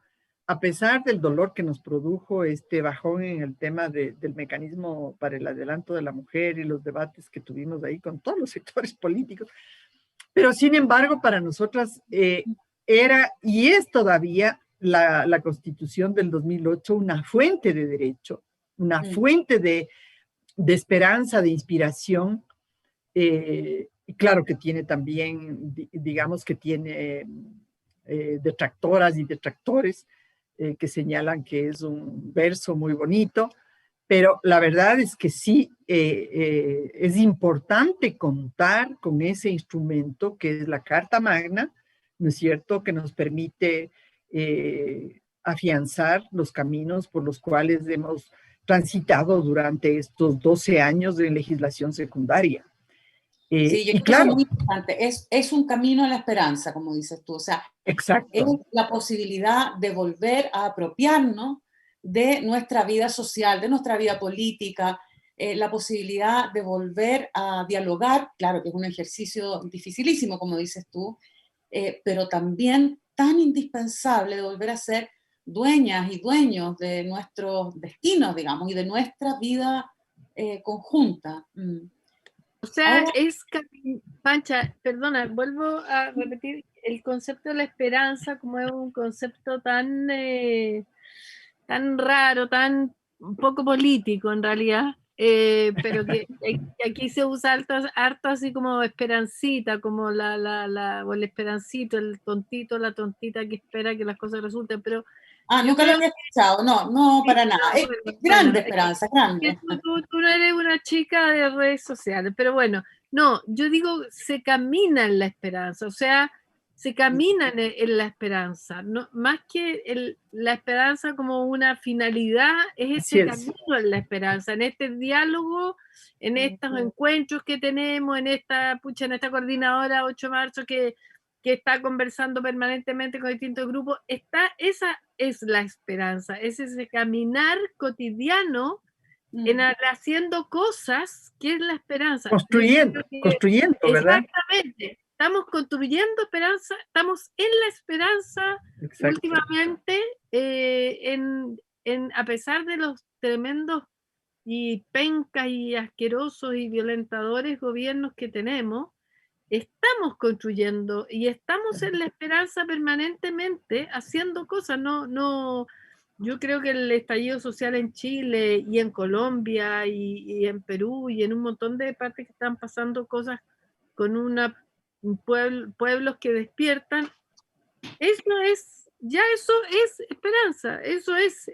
a pesar del dolor que nos produjo este bajón en el tema del mecanismo para el adelanto de la mujer y los debates que tuvimos ahí con todos los sectores políticos. Pero sin embargo, para nosotras era y es todavía la Constitución del 2008 una fuente de derecho una fuente de esperanza, de inspiración. Y claro que tiene también, digamos que tiene detractoras y detractores que señalan que es un verso muy bonito, pero la verdad es que sí, es importante contar con ese instrumento que es la Carta Magna, ¿no es cierto?, que nos permite afianzar los caminos por los cuales hemos transitado durante estos 12 años de legislación secundaria. Sí, yo y creo que eso es claro, muy importante. Es un camino a la esperanza, como dices tú. O sea, es exacto, la posibilidad de volver a apropiarnos de nuestra vida social, de nuestra vida política, la posibilidad de volver a dialogar, claro que es un ejercicio dificilísimo, como dices tú, pero también tan indispensable de volver a ser dueñas y dueños de nuestros destinos, digamos, y de nuestra vida conjunta. O sea, Ahora, Pancha, perdona, vuelvo a repetir, el concepto de la esperanza como es un concepto tan, tan raro, tan poco político en realidad, pero que aquí se usa harto así como esperancita, como o el esperancito, el tontito, la tontita que espera que las cosas resulten, pero yo nunca lo creo había escuchado, no, no, que para nada. Es bueno, grande esperanza, que grande. tú no eres una chica de redes sociales, pero bueno, no, yo digo, se camina en la esperanza, o sea, se camina en la esperanza, no, más que la esperanza como una finalidad, es así ese es. camino en la esperanza, en este diálogo, en estos encuentros que tenemos, en esta coordinadora 8 de marzo que está conversando permanentemente con distintos grupos, esa es la esperanza, es ese caminar cotidiano haciendo cosas, que es la esperanza. Construyendo, ¿verdad? Exactamente, estamos construyendo esperanza, estamos en la esperanza Exacto. últimamente, a pesar de los tremendos y pencas y asquerosos y violentadores gobiernos que tenemos, estamos construyendo y estamos en la esperanza permanentemente haciendo cosas. Yo creo que el estallido social en Chile y en Colombia y en Perú y en un montón de partes que están pasando cosas con pueblos que despiertan, eso es esperanza, eso es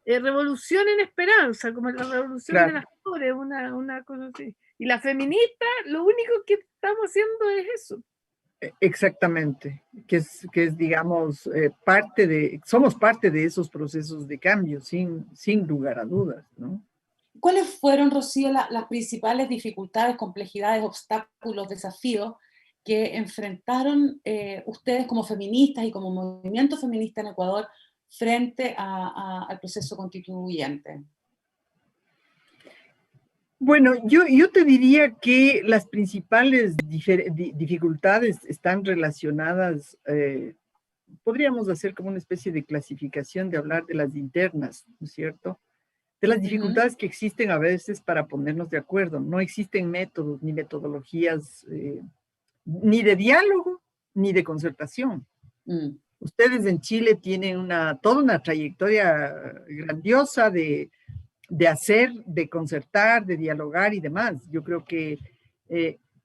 revolución en esperanza, como la revolución de Claro. las flores, una cosa así. Y la feminista, lo único que estamos haciendo es eso. Exactamente, que es digamos, somos parte de esos procesos de cambio, sin lugar a dudas, ¿no? ¿Cuáles fueron, Rocío, las principales dificultades, complejidades, obstáculos, desafíos que enfrentaron ustedes como feministas y como movimiento feminista en Ecuador frente al proceso constituyente? Bueno, yo te diría que las principales dificultades están relacionadas, podríamos hacer como una especie de clasificación de hablar de las internas, ¿no es cierto? De las dificultades que existen a veces para ponernos de acuerdo. No existen métodos ni metodologías, ni de diálogo, ni de concertación. Ustedes en Chile tienen toda una trayectoria grandiosa de hacer, de concertar, de dialogar y demás. Yo creo que,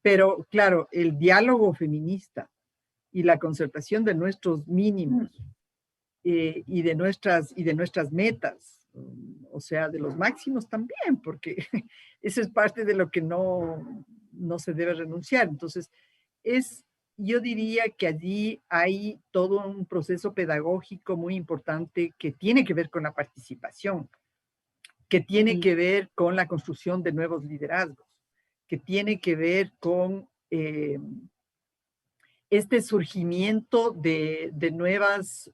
pero claro, el diálogo feminista y la concertación de nuestros mínimos y de nuestras metas, o sea, de los máximos también, porque eso es parte de lo que no se debe renunciar. Entonces, yo diría que allí hay todo un proceso pedagógico muy importante que tiene que ver con la participación, que tiene que ver con la construcción de nuevos liderazgos, que tiene que ver con este surgimiento de nuevas,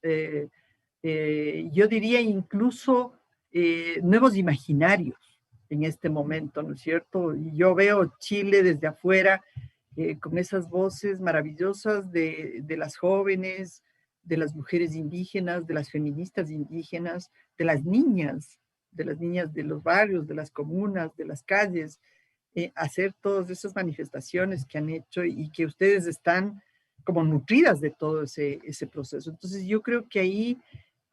yo diría incluso nuevos imaginarios en este momento, ¿no es cierto? Y yo veo Chile desde afuera con esas voces maravillosas de las jóvenes, de las mujeres indígenas, de las feministas indígenas, de las niñas de los barrios, de las comunas, de las calles, hacer todas esas manifestaciones que han hecho y que ustedes están como nutridas de todo ese proceso. Entonces yo creo que ahí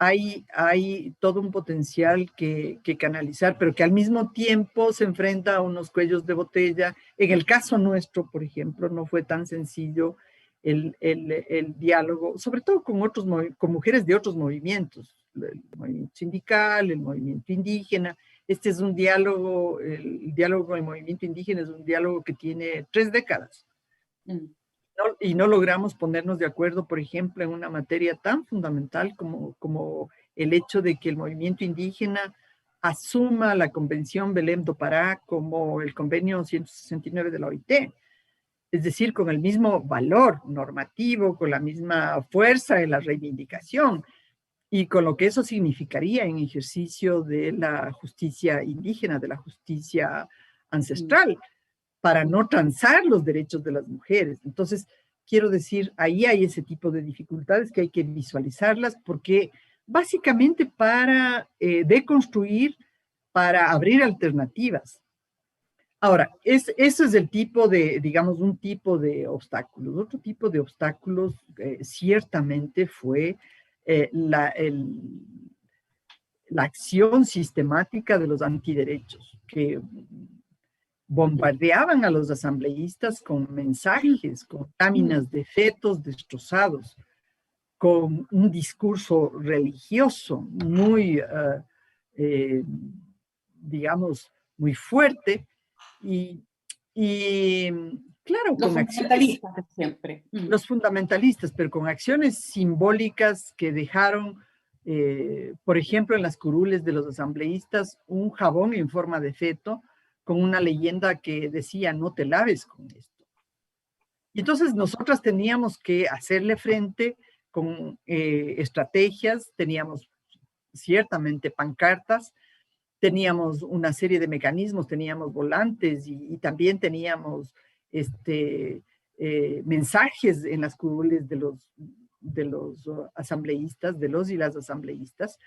hay todo un potencial que canalizar, pero que al mismo tiempo se enfrenta a unos cuellos de botella. En el caso nuestro, por ejemplo, no fue tan sencillo el diálogo, sobre todo con mujeres de otros movimientos, el movimiento sindical, el movimiento indígena. Este es un diálogo, el diálogo con el movimiento indígena es un diálogo que tiene 3 décadas. Y no logramos ponernos de acuerdo, por ejemplo, en una materia tan fundamental como el hecho de que el movimiento indígena asuma la Convención Belém do Pará como el convenio 169 de la OIT. Es decir, con el mismo valor normativo, con la misma fuerza en la reivindicación y con lo que eso significaría en ejercicio de la justicia indígena, de la justicia ancestral, para no transar los derechos de las mujeres. Entonces, quiero decir, ahí hay ese tipo de dificultades que hay que visualizarlas, porque básicamente para deconstruir, para abrir alternativas. Ahora, eso es el tipo de, digamos, un tipo de obstáculos. Otro tipo de obstáculos ciertamente fue la acción sistemática de los antiderechos, que bombardeaban a los asambleístas con mensajes, con láminas de fetos destrozados, con un discurso religioso muy, digamos, muy fuerte y claro, Los con fundamentalistas de siempre. los fundamentalistas, pero con acciones simbólicas que dejaron, por ejemplo, en las curules de los asambleístas, un jabón en forma de feto, con una leyenda que decía, no te laves con esto. Y entonces nosotras teníamos que hacerle frente con estrategias, teníamos ciertamente pancartas, teníamos una serie de mecanismos, teníamos volantes y también teníamos mensajes en las curules de los asambleístas, de los y las asambleístas.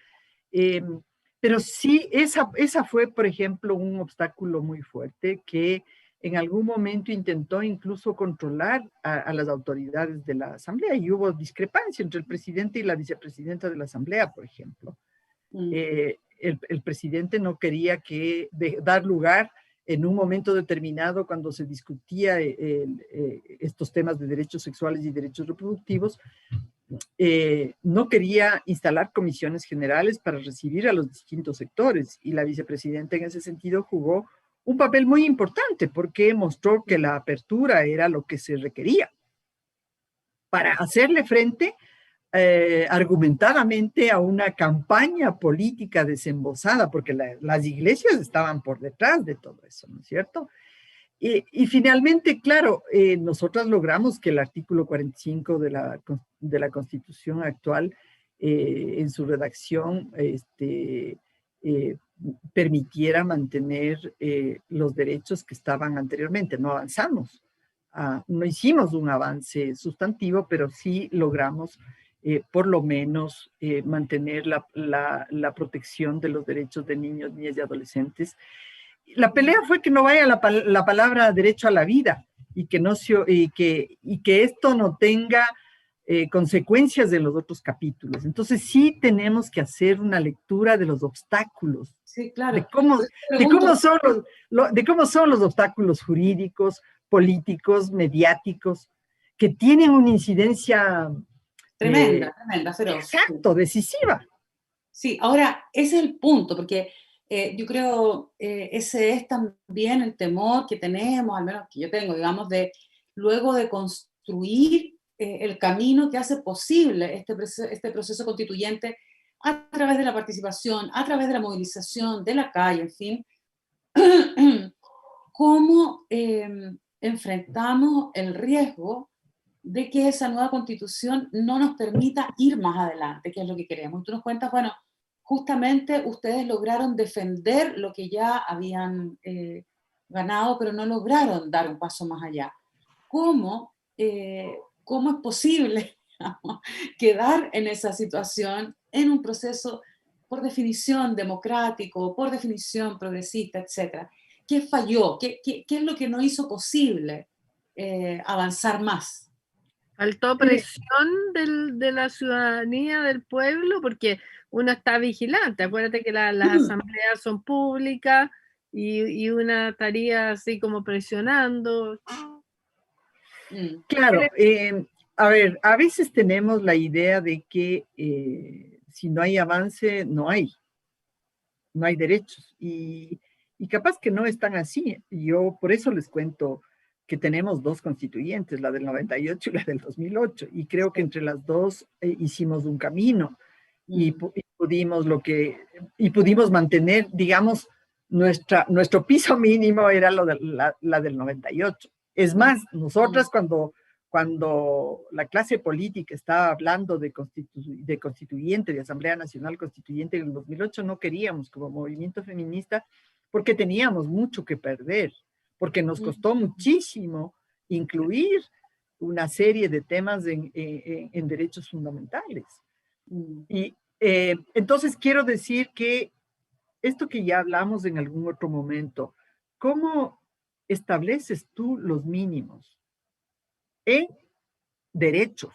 Pero sí, esa fue, por ejemplo, un obstáculo muy fuerte que en algún momento intentó incluso controlar a las autoridades de la Asamblea y hubo discrepancia entre el presidente y la vicepresidenta de la Asamblea, por ejemplo. El presidente no quería dar lugar en un momento determinado cuando se discutía estos temas de derechos sexuales y derechos reproductivos, no quería instalar comisiones generales para recibir a los distintos sectores y la vicepresidenta en ese sentido jugó un papel muy importante porque mostró que la apertura era lo que se requería para hacerle frente argumentadamente a una campaña política desembosada, porque las iglesias estaban por detrás de todo eso, ¿no es cierto? Y finalmente, claro, nosotras logramos que el artículo 45 de la Constitución actual, en su redacción, permitiera mantener los derechos que estaban anteriormente. No avanzamos, no hicimos un avance sustantivo, pero sí logramos por lo menos mantener la protección de los derechos de niños, niñas y adolescentes. La pelea fue que no vaya la palabra derecho a la vida y que esto no tenga consecuencias en los otros capítulos. Entonces sí tenemos que hacer una lectura de los obstáculos, sí, claro. de cómo son los obstáculos jurídicos, políticos, mediáticos, que tienen una incidencia tremenda, feroz. Exacto, decisiva. Sí, ahora ese es el punto, porque yo creo ese es también el temor que tenemos, al menos que yo tengo, digamos, de luego de construir el camino que hace posible este proceso constituyente a través de la participación, a través de la movilización, de la calle, en fin, cómo enfrentamos el riesgo de que esa nueva constitución no nos permita ir más adelante, que es lo que queremos. Y tú nos cuentas, bueno, justamente ustedes lograron defender lo que ya habían ganado, pero no lograron dar un paso más allá. ¿Cómo es posible, digamos, quedar en esa situación en un proceso, por definición, democrático, por definición, progresista, etcétera? ¿Qué falló? ¿Qué es lo que no hizo posible avanzar más? Faltó presión de la ciudadanía, del pueblo, porque uno está vigilante. Acuérdate que las asambleas son públicas y una estaría así como presionando. Claro, a ver, a veces tenemos la idea de que si no hay avance, no hay derechos. Y capaz que no es tan así. Yo por eso les cuento que tenemos dos constituyentes, la del 98 y la del 2008, y creo que entre las dos hicimos un camino y pudimos mantener, digamos, nuestro piso mínimo era la del 98. Es más, nosotras cuando la clase política estaba hablando de constituyente, de Asamblea Nacional Constituyente en el 2008, no queríamos como movimiento feminista porque teníamos mucho que perder, porque nos costó muchísimo incluir una serie de temas en derechos fundamentales. Y entonces quiero decir que esto que ya hablamos en algún otro momento, ¿cómo estableces tú los mínimos en derechos,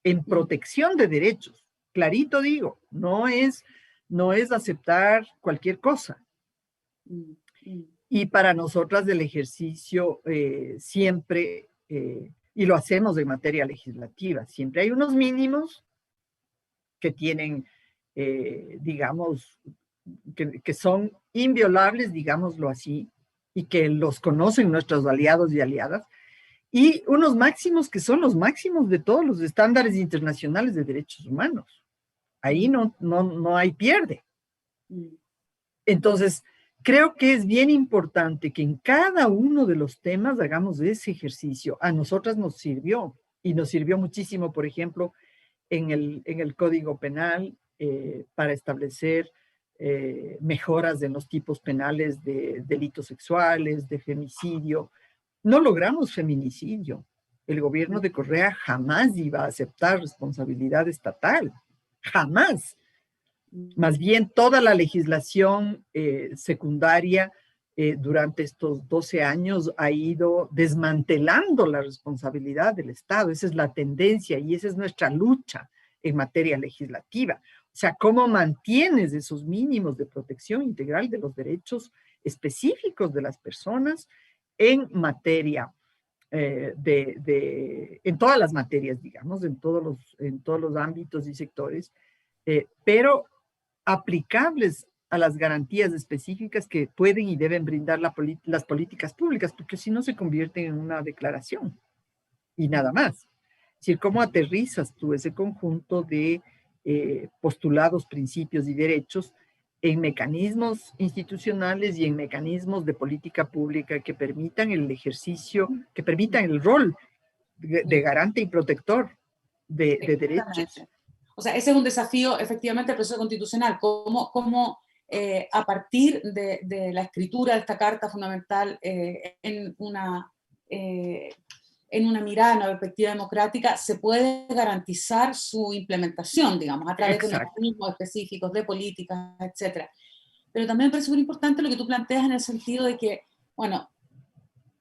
en protección de derechos? Clarito digo, no es aceptar cualquier cosa. Y para nosotras del ejercicio siempre, y lo hacemos en materia legislativa, siempre hay unos mínimos que tienen, digamos, que son inviolables, digámoslo así, y que los conocen nuestros aliados y aliadas, y unos máximos que son los máximos de todos los estándares internacionales de derechos humanos. Ahí no hay pierde. Entonces, creo que es bien importante que en cada uno de los temas hagamos ese ejercicio. A nosotras nos sirvió, y nos sirvió muchísimo, por ejemplo, en el Código Penal para establecer mejoras en los tipos penales de delitos sexuales, de femicidio. No logramos feminicidio. El gobierno de Correa jamás iba a aceptar responsabilidad estatal. Jamás. Más bien, toda la legislación secundaria durante estos 12 años ha ido desmantelando la responsabilidad del Estado. Esa es la tendencia y esa es nuestra lucha en materia legislativa. O sea, ¿cómo mantienes esos mínimos de protección integral de los derechos específicos de las personas en materia en todas las materias, digamos, en todos los ámbitos y sectores, pero aplicables a las garantías específicas que pueden y deben brindar las políticas públicas, porque si no se convierten en una declaración y nada más. Es decir, ¿cómo aterrizas tú ese conjunto de postulados, principios y derechos en mecanismos institucionales y en mecanismos de política pública que permitan el ejercicio, que permitan el rol de garante y protector de derechos? O sea, ese es un desafío, efectivamente, del proceso constitucional, cómo a partir de la escritura de esta Carta Fundamental en una mirada, en una perspectiva democrática, se puede garantizar su implementación, digamos, a través de mecanismos específicos, de políticas, etc. Pero también me parece muy importante lo que tú planteas en el sentido de que, bueno,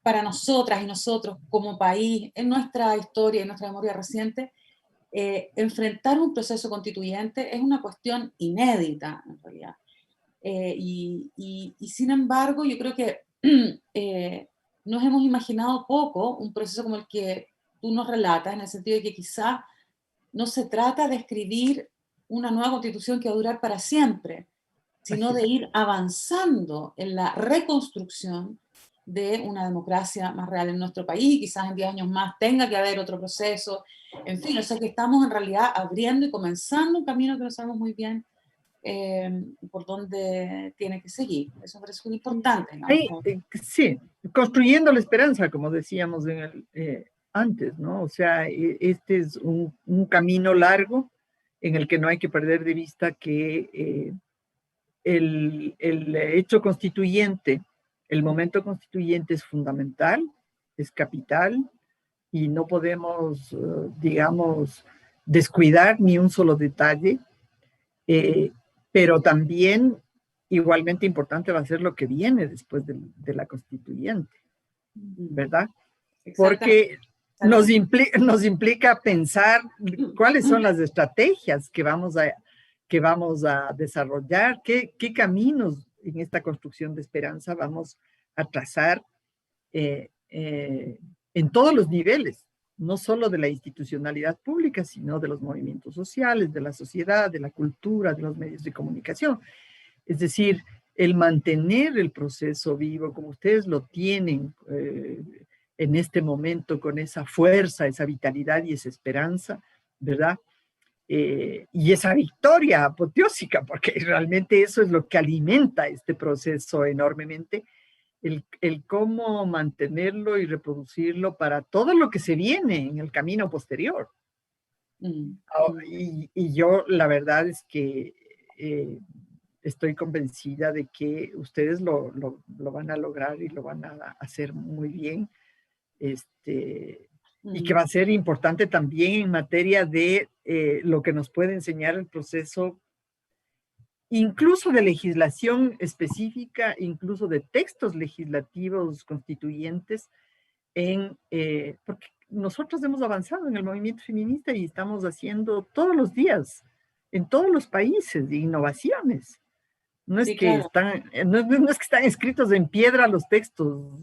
para nosotras y nosotros como país, en nuestra historia, en nuestra memoria reciente, enfrentar un proceso constituyente es una cuestión inédita, en realidad. Y sin embargo, yo creo que nos hemos imaginado poco un proceso como el que tú nos relatas, en el sentido de que quizá no se trata de escribir una nueva constitución que va a durar para siempre, sino de ir avanzando en la reconstrucción de una democracia más real en nuestro país, y quizás en 10 años más tenga que haber otro proceso. En fin, o sea que estamos en realidad abriendo y comenzando un camino que no sabemos muy bien por dónde tiene que seguir. Eso me parece muy importante, ¿no? Sí, construyendo la esperanza, como decíamos antes, ¿no? O sea, este es un camino largo en el que no hay que perder de vista que el hecho constituyente, el momento constituyente es fundamental, es capital, y no podemos, digamos, descuidar ni un solo detalle, pero también igualmente importante va a ser lo que viene después de la constituyente, ¿verdad? Porque nos implica pensar cuáles son las estrategias que vamos a desarrollar, qué caminos en esta construcción de esperanza vamos a trazar en todos los niveles, no solo de la institucionalidad pública, sino de los movimientos sociales, de la sociedad, de la cultura, de los medios de comunicación. Es decir, el mantener el proceso vivo como ustedes lo tienen en este momento, con esa fuerza, esa vitalidad y esa esperanza, ¿verdad? Y esa victoria apoteósica, porque realmente eso es lo que alimenta este proceso enormemente, el cómo mantenerlo y reproducirlo para todo lo que se viene en el camino posterior. Y yo la verdad es que estoy convencida de que ustedes lo van a lograr y lo van a hacer muy bien. Y que va a ser importante también en materia de lo que nos puede enseñar el proceso, incluso de legislación específica, incluso de textos legislativos constituyentes, porque nosotros hemos avanzado en el movimiento feminista y estamos haciendo todos los días, en todos los países, innovaciones. No es, que están, no es que están escritos en piedra los textos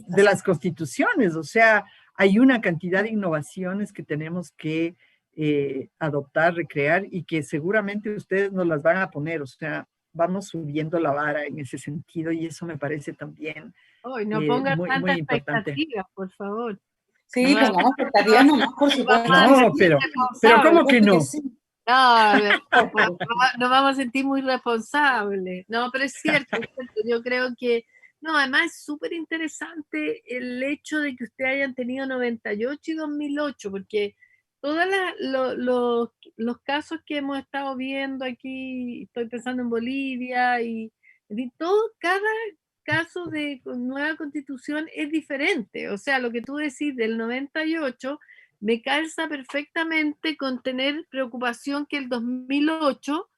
de las constituciones, o sea, hay una cantidad de innovaciones que tenemos que adoptar, recrear, y que seguramente ustedes nos las van a poner, o sea, vamos subiendo la vara en ese sentido, y eso me parece también no pongan muy, tanta muy importante. expectativa, por favor. Sí, pongamos expectativas nomás, por supuesto. No, pero ¿cómo que no? No, nos vamos a sentir muy responsables. No, pero es cierto, yo creo que, no, además es súper interesante el hecho de que ustedes hayan tenido 98 y 2008, porque todos los casos que hemos estado viendo aquí, estoy pensando en Bolivia, y cada caso de nueva constitución es diferente. O sea, lo que tú decís del 98 me calza perfectamente con tener preocupación que el 2008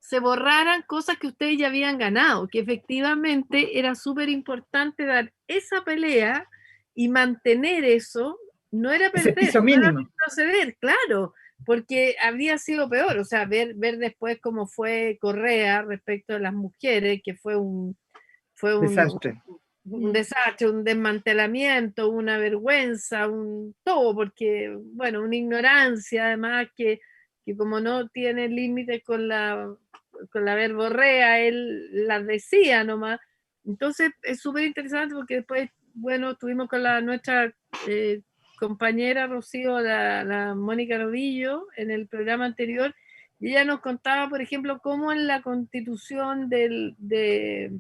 se borraran cosas que ustedes ya habían ganado, que efectivamente era súper importante dar esa pelea y mantener eso. No era perder, piso mínimo. No era retroceder, claro, porque habría sido peor. O sea, ver después cómo fue Correa respecto a las mujeres, que fue un desastre. Un desastre, un desmantelamiento, una vergüenza, todo, porque, bueno, una ignorancia además que como no tiene límites con la verborrea, él las decía nomás. Entonces es súper interesante porque después, bueno, estuvimos con nuestra compañera Rocío, la Mónica Novillo, en el programa anterior, y ella nos contaba, por ejemplo, cómo en la constitución de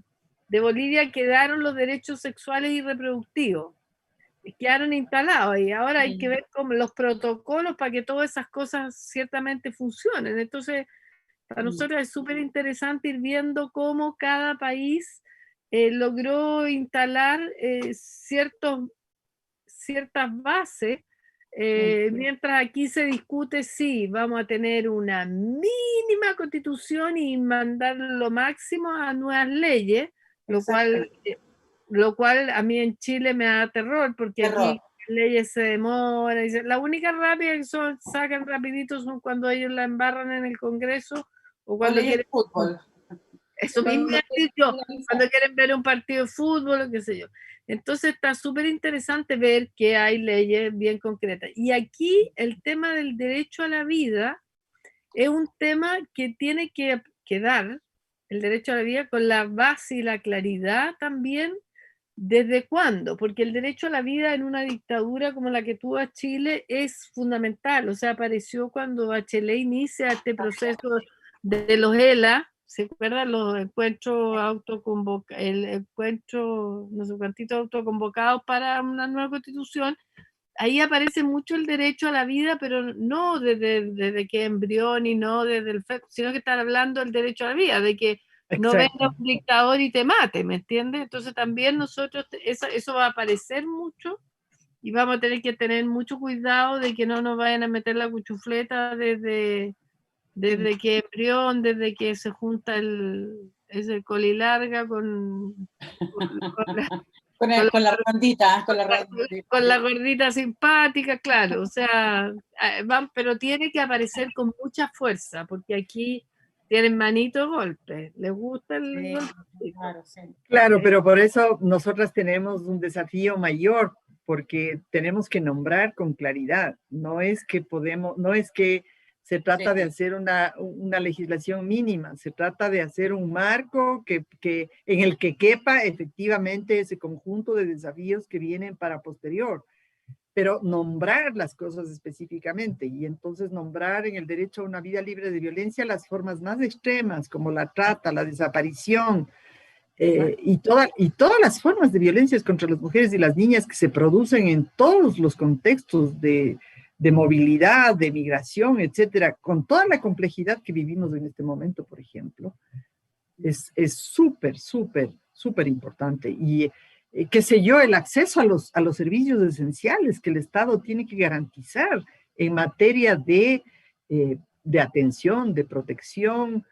Bolivia quedaron los derechos sexuales y reproductivos, quedaron instalados, y ahora hay que ver cómo los protocolos para que todas esas cosas ciertamente funcionen. Entonces, para nosotros es súper interesante ir viendo cómo cada país logró instalar ciertas bases, mientras aquí se discute si vamos a tener una mínima constitución y mandar lo máximo a nuevas leyes, lo cual a mí en Chile me da terror, porque aquí las leyes se demoran. La única rápida que sacan rapidito son cuando ellos la embarran en el Congreso o cuando quieren fútbol. Eso mismo me han dicho, cuando quieren ver un partido de fútbol o qué sé yo. Entonces está súper interesante ver que hay leyes bien concretas. Y aquí el tema del derecho a la vida es un tema que tiene que dar, el derecho a la vida, con la base y la claridad también. ¿Desde cuándo? Porque el derecho a la vida en una dictadura como la que tuvo a Chile es fundamental. O sea, apareció cuando Bachelet inicia este proceso de los ELA. ¿Se acuerdan los encuentros autoconvocados, el encuentro, no sé cuántitos autoconvocados para una nueva constitución? Ahí aparece mucho el derecho a la vida, pero no desde que embrión y no desde el feto, sino que están hablando del derecho a la vida, de que no venga un dictador y te mate, ¿me entiendes? Entonces también nosotros, eso va a aparecer mucho, y vamos a tener que tener mucho cuidado de que no nos vayan a meter la cuchufleta desde que embrión, desde que se junta ese colilarga con Con la redondita, con la redondita. Con la gordita simpática, claro, o sea, pero tiene que aparecer con mucha fuerza, porque aquí tienen manito golpe, les gusta el Sí, golpe. claro, sí. Claro, pero por eso nosotras tenemos un desafío mayor, porque tenemos que nombrar con claridad. No es que se trata de hacer una legislación mínima, se trata de hacer un marco en el que quepa efectivamente ese conjunto de desafíos que vienen para posterior, pero nombrar las cosas específicamente, y entonces nombrar en el derecho a una vida libre de violencia las formas más extremas, como la trata, la desaparición, y todas las formas de violencias contra las mujeres y las niñas que se producen en todos los contextos de movilidad, de migración, etcétera, con toda la complejidad que vivimos en este momento, por ejemplo, es súper, súper, súper importante. Y qué sé yo, el acceso a los servicios esenciales que el Estado tiene que garantizar en materia de atención, de protección,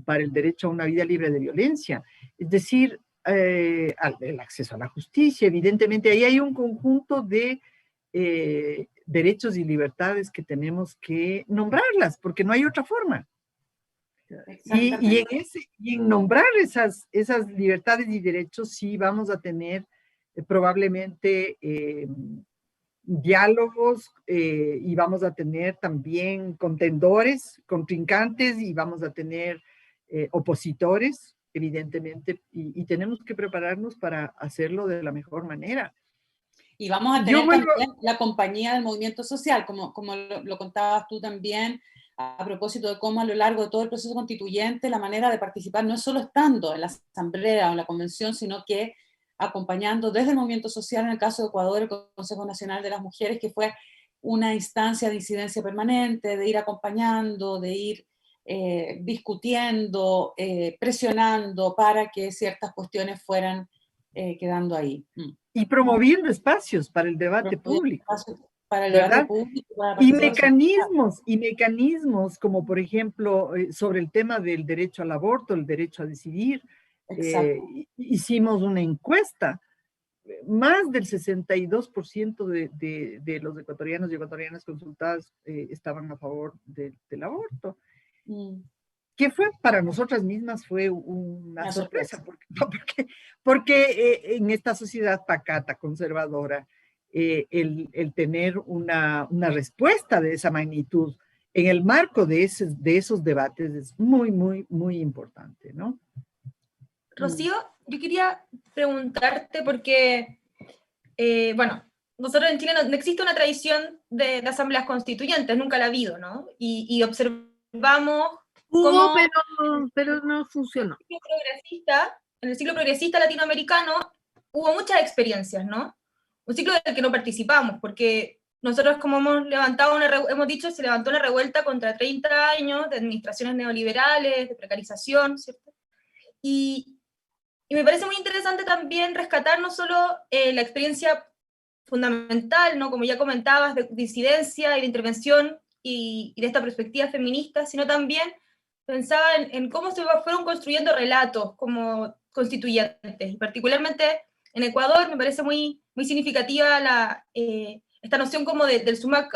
para el derecho a una vida libre de violencia. Es decir, el acceso a la justicia, evidentemente, ahí hay un conjunto de derechos y libertades que tenemos que nombrarlas, porque no hay otra forma. Y en nombrar esas libertades y derechos, sí vamos a tener probablemente diálogos, y vamos a tener también contendores, contrincantes, y vamos a tener opositores, evidentemente, y tenemos que prepararnos para hacerlo de la mejor manera. Y vamos a tener también la compañía del movimiento social, como lo contabas tú también, a propósito de cómo a lo largo de todo el proceso constituyente la manera de participar no es solo estando en la asamblea o en la convención, sino que acompañando desde el movimiento social, en el caso de Ecuador, el Consejo Nacional de las Mujeres, que fue una instancia de incidencia permanente, de ir acompañando, de ir discutiendo, presionando para que ciertas cuestiones fueran quedando ahí. Y promoviendo espacios para el debate público. Para el ¿verdad? debate público. Y mecanismos como, por ejemplo, sobre el tema del derecho al aborto, el derecho a decidir. Hicimos una encuesta. Más del 62% de los ecuatorianos y ecuatorianas consultadas estaban a favor del aborto. Que fue para nosotras mismas fue una sorpresa, porque en esta sociedad pacata, conservadora, el tener una respuesta de esa magnitud en el marco de esos debates es muy, muy, muy importante, ¿no? Rocío, yo quería preguntarte porque, bueno, nosotros en Chile no existe una tradición de asambleas constituyentes, nunca la ha habido, ¿no? Y observamos Hubo, pero no funcionó. En el ciclo progresista latinoamericano hubo muchas experiencias, ¿no? Un ciclo del que no participamos, porque nosotros, como hemos dicho, se levantó una revuelta contra 30 años de administraciones neoliberales, de precarización, ¿cierto? Y me parece muy interesante también rescatar no solo la experiencia fundamental, ¿no? Como ya comentabas, de disidencia y de intervención y de esta perspectiva feminista, sino también pensaba en cómo se fueron construyendo relatos como constituyentes, y particularmente en Ecuador me parece muy, muy significativa esta noción como del summa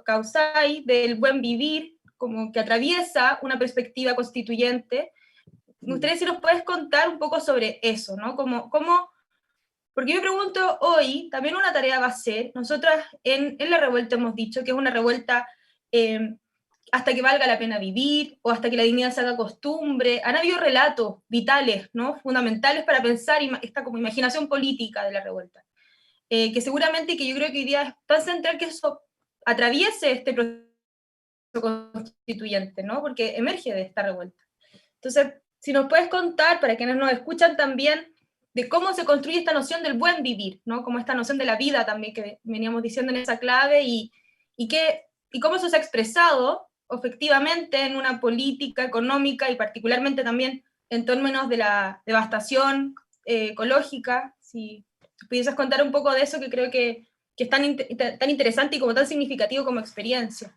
causai, del buen vivir, como que atraviesa una perspectiva constituyente. Me gustaría si nos puedes contar un poco sobre eso, ¿no? Porque yo me pregunto hoy, también una tarea va a ser, nosotras en la revuelta hemos dicho que es una revuelta hasta que valga la pena vivir, o hasta que la dignidad se haga costumbre. Han habido relatos vitales, ¿no? Fundamentales para pensar esta como imaginación política de la revuelta. Que seguramente, que yo creo que hoy día es tan central que eso atraviese este proceso constituyente, ¿no? Porque emerge de esta revuelta. Entonces, si nos puedes contar, para quienes nos escuchan también, de cómo se construye esta noción del buen vivir, ¿no? Como esta noción de la vida también que veníamos diciendo en esa clave, y cómo eso se ha expresado efectivamente en una política económica y particularmente también en términos de la devastación ecológica. Si pudieses contar un poco de eso, que creo que es tan interesante y como tan significativo como experiencia.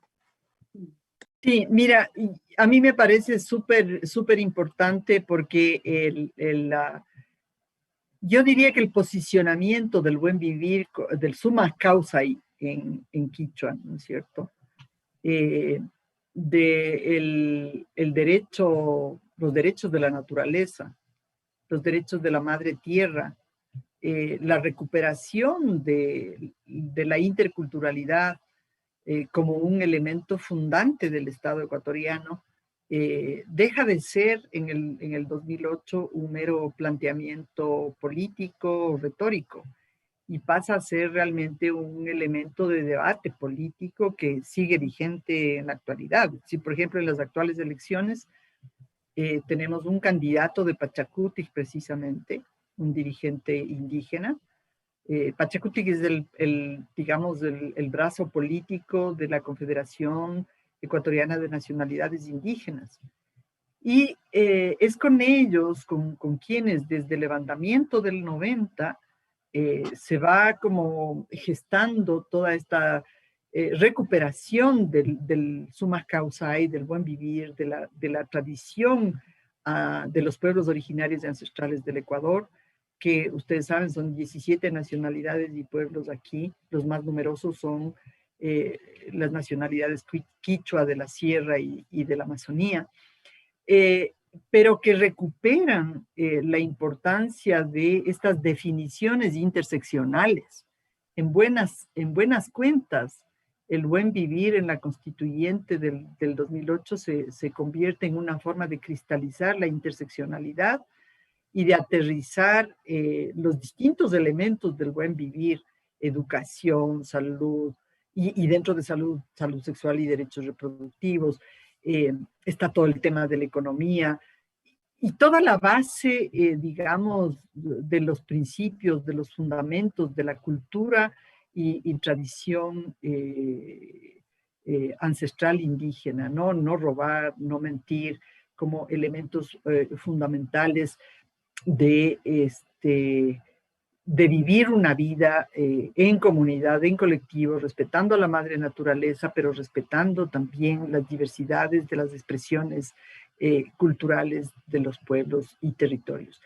Sí, mira, a mí me parece súper, súper importante porque Yo diría que el posicionamiento del buen vivir, del summa causa en quichua, ¿no es cierto? El derecho, los derechos de la naturaleza, los derechos de la madre tierra, la recuperación de la interculturalidad como un elemento fundante del Estado ecuatoriano, deja de ser en el 2008 un mero planteamiento político o retórico y pasa a ser realmente un elemento de debate político que sigue vigente en la actualidad. Si, por ejemplo, en las actuales elecciones tenemos un candidato de Pachacutic precisamente, un dirigente indígena. Pachacutic es digamos, el brazo político de la Confederación Ecuatoriana de Nacionalidades Indígenas. Y es con ellos, con quienes desde el levantamiento del 90 se va como gestando toda esta recuperación del summa causae, del buen vivir, de la tradición de los pueblos originarios y ancestrales del Ecuador, que ustedes saben son 17 nacionalidades y pueblos aquí. Los más numerosos son las nacionalidades quichua de la sierra y de la Amazonía, pero que recuperan la importancia de estas definiciones interseccionales. En buenas cuentas, el buen vivir en la constituyente del 2008 se convierte en una forma de cristalizar la interseccionalidad y de aterrizar los distintos elementos del buen vivir, educación, salud, y dentro de salud sexual y derechos reproductivos, está todo el tema de la economía, y toda la base, digamos, de los principios, de los fundamentos de la cultura y tradición ancestral indígena, ¿no? No robar, no mentir, como elementos fundamentales de vivir una vida en comunidad, en colectivo, respetando a la madre naturaleza, pero respetando también las diversidades de las expresiones culturales de los pueblos y territorios.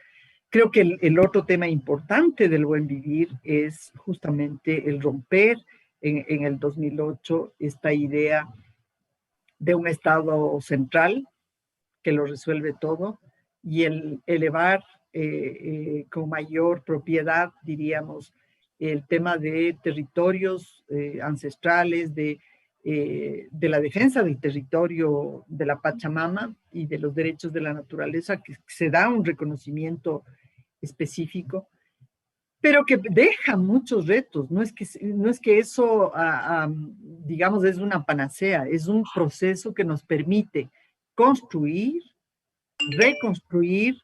Creo que el otro tema importante del buen vivir es justamente el romper en el 2008 esta idea de un Estado central que lo resuelve todo y el elevar con mayor propiedad, diríamos, el tema de territorios ancestrales, de la defensa del territorio de la Pachamama y de los derechos de la naturaleza, que se da un reconocimiento específico, pero que deja muchos retos. No es que eso, digamos, es una panacea, es un proceso que nos permite construir, reconstruir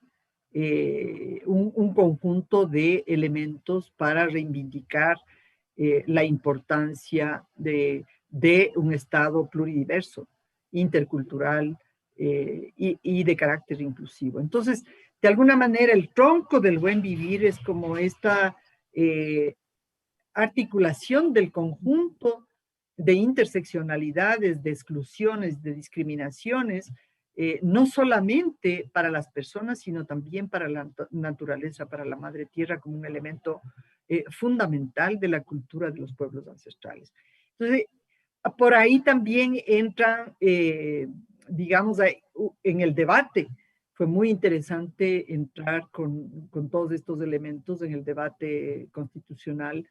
un conjunto de elementos para reivindicar la importancia de un Estado pluridiverso, intercultural y de carácter inclusivo. Entonces, de alguna manera, el tronco del buen vivir es como esta articulación del conjunto de interseccionalidades, de exclusiones, de discriminaciones, no solamente para las personas, sino también para la naturaleza, para la madre tierra, como un elemento fundamental de la cultura de los pueblos ancestrales. Entonces, por ahí también entra, digamos, en el debate. Fue muy interesante entrar con todos estos elementos en el debate constitucional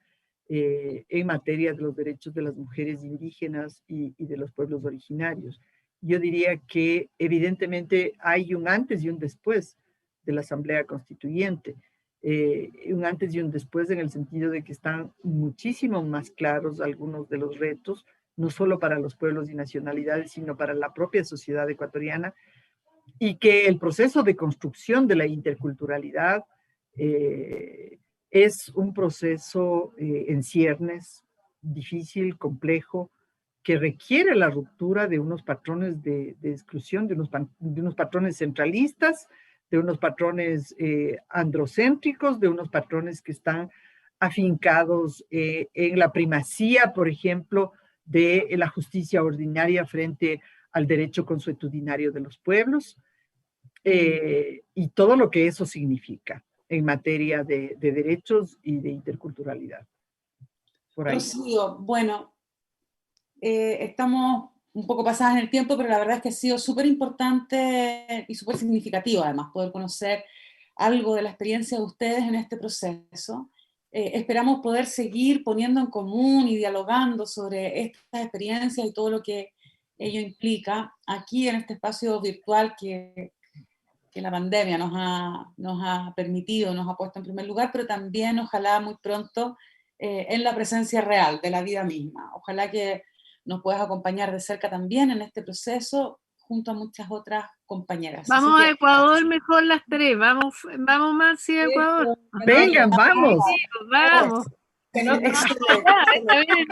en materia de los derechos de las mujeres indígenas y de los pueblos originarios. Yo diría que evidentemente hay un antes y un después de la Asamblea Constituyente, un antes y un después en el sentido de que están muchísimo más claros algunos de los retos, no solo para los pueblos y nacionalidades, sino para la propia sociedad ecuatoriana, y que el proceso de construcción de la interculturalidad es un proceso en ciernes, difícil, complejo, que requiere la ruptura de unos patrones de exclusión, de unos patrones centralistas, de unos patrones androcéntricos, de unos patrones que están afincados en la primacía, por ejemplo, de la justicia ordinaria frente al derecho consuetudinario de los pueblos, y todo lo que eso significa. en materia de derechos y de interculturalidad. Por ahí. Rocío, bueno, estamos un poco pasadas en el tiempo, pero la verdad es que ha sido súper importante y súper significativo además poder conocer algo de la experiencia de ustedes en este proceso. Esperamos poder seguir poniendo en común y dialogando sobre estas experiencias y todo lo que ello implica aquí en este espacio virtual que la pandemia nos ha permitido, nos ha puesto en primer lugar, pero también ojalá muy pronto en la presencia real de la vida misma. Ojalá que nos puedas acompañar de cerca también en este proceso junto a muchas otras compañeras. Vamos a Ecuador mejor las tres, vamos Marci a Ecuador. Vengan, vamos. Vamos. Está bien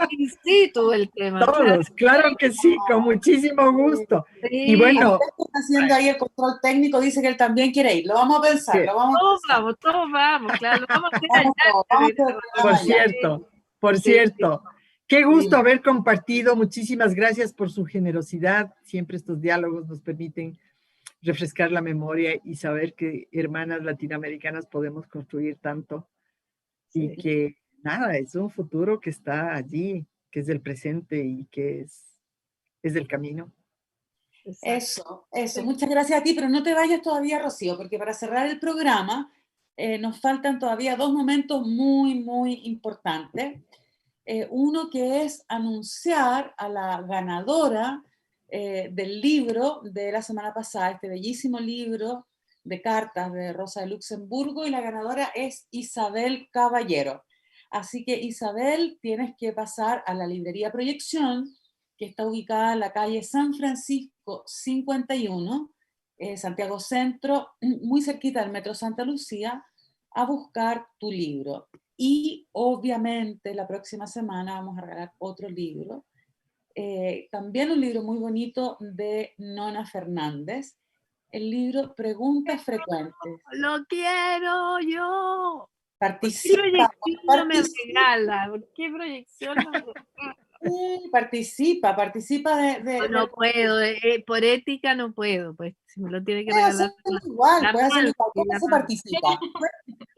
in situ el tema. Todos, claro que sí, con muchísimo gusto. Sí. Y bueno, está haciendo ahí el control técnico, dice que él también quiere ir. Lo vamos a pensar, sí. lo vamos a pensar. Todos vamos, claro, lo vamos a hacer allá. Por cierto, qué gusto haber compartido. Muchísimas gracias por su generosidad. Siempre estos diálogos nos permiten refrescar la memoria y saber que hermanas latinoamericanas podemos construir tanto y que nada, es un futuro que está allí, que es del presente y que es del camino. Eso. Muchas gracias a ti, pero no te vayas todavía, Rocío, porque para cerrar el programa nos faltan todavía dos momentos muy, muy importantes. Uno que es anunciar a la ganadora del libro de la semana pasada, este bellísimo libro de cartas de Rosa de Luxemburgo, y la ganadora es Isabel Caballero. Así que Isabel, tienes que pasar a la librería Proyección, que está ubicada en la calle San Francisco 51, Santiago Centro, muy cerquita del Metro Santa Lucía, a buscar tu libro. Y obviamente la próxima semana vamos a regalar otro libro, también un libro muy bonito de Nona Fernández, el libro Preguntas Frecuentes. Lo quiero yo. Participa. ¿Qué proyección no me regala? ¿Por qué proyección no me regala? Sí, participa de... No puedo, por ética no puedo, pues si me lo tiene que Puedes regalar. hacerlo igual, puedes hacerlo igual. ¿Cómo se participa?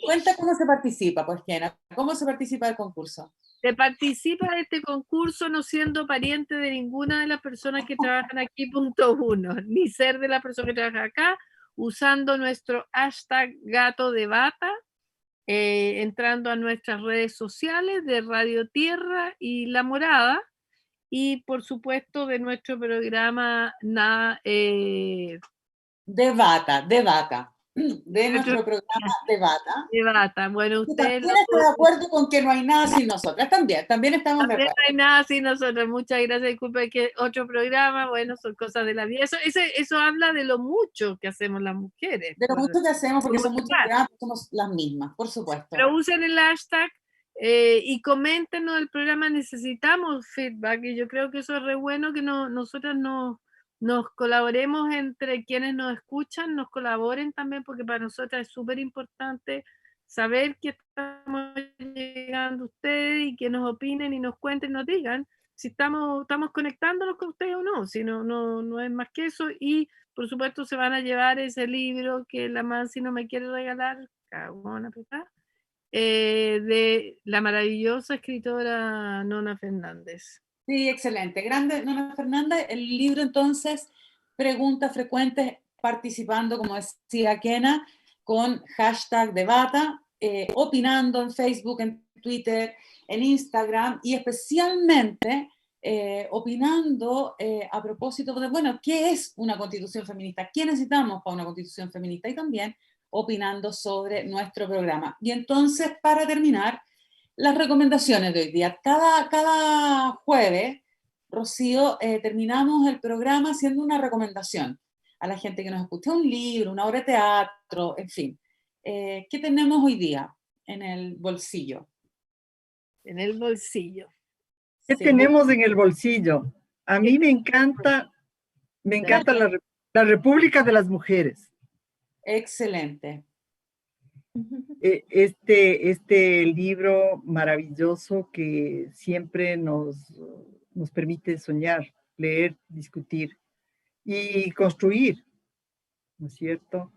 Cuenta cómo se participa, pues, Jena. ¿Cómo se participa del concurso? Se participa de este concurso no siendo pariente de ninguna de las personas que trabajan aquí, .1, ni ser de las personas que trabajan acá, usando nuestro hashtag Gato de Bata, entrando a nuestras redes sociales de Radio Tierra y La Morada, y por supuesto de nuestro programa De Bata. De nuestro programa de Bata. De Bata. Bueno, usted también está de acuerdo con que no hay nada sin nosotras. También estamos de acuerdo. No hay nada sin nosotros. Muchas gracias. Disculpe que otro programa, bueno, son cosas de la vida. Eso habla de lo mucho que hacemos las mujeres. De lo mucho que hacemos, porque son muchas programas, somos las mismas, por supuesto. Pero usen el hashtag y coméntenos el programa. Necesitamos feedback y yo creo que eso es re bueno que nosotras nos colaboremos entre quienes nos escuchan, nos colaboren también, porque para nosotras es súper importante saber que estamos llegando a ustedes y que nos opinen y nos cuenten, nos digan si estamos conectándonos con ustedes o no, si no es más que eso. Y por supuesto se van a llevar ese libro que la Mansi no me quiere regalar, cagona, de la maravillosa escritora Nona Fernández. Sí, excelente. Grande, Nona Fernández. El libro, entonces, Preguntas Frecuentes, participando, como decía Kena, con hashtag Debata, opinando en Facebook, en Twitter, en Instagram, y especialmente opinando a propósito de, bueno, ¿qué es una constitución feminista? ¿Qué necesitamos para una constitución feminista? Y también opinando sobre nuestro programa. Y entonces, para terminar, las recomendaciones de hoy día. Cada jueves, Rocío, terminamos el programa haciendo una recomendación a la gente que nos escucha, un libro, una obra de teatro, en fin. ¿Qué tenemos hoy día en el bolsillo? En el bolsillo. ¿Qué tenemos en el bolsillo? A mí me encanta la República de las Mujeres. Excelente. Este libro maravilloso que siempre nos permite soñar, leer, discutir y construir, ¿no es cierto?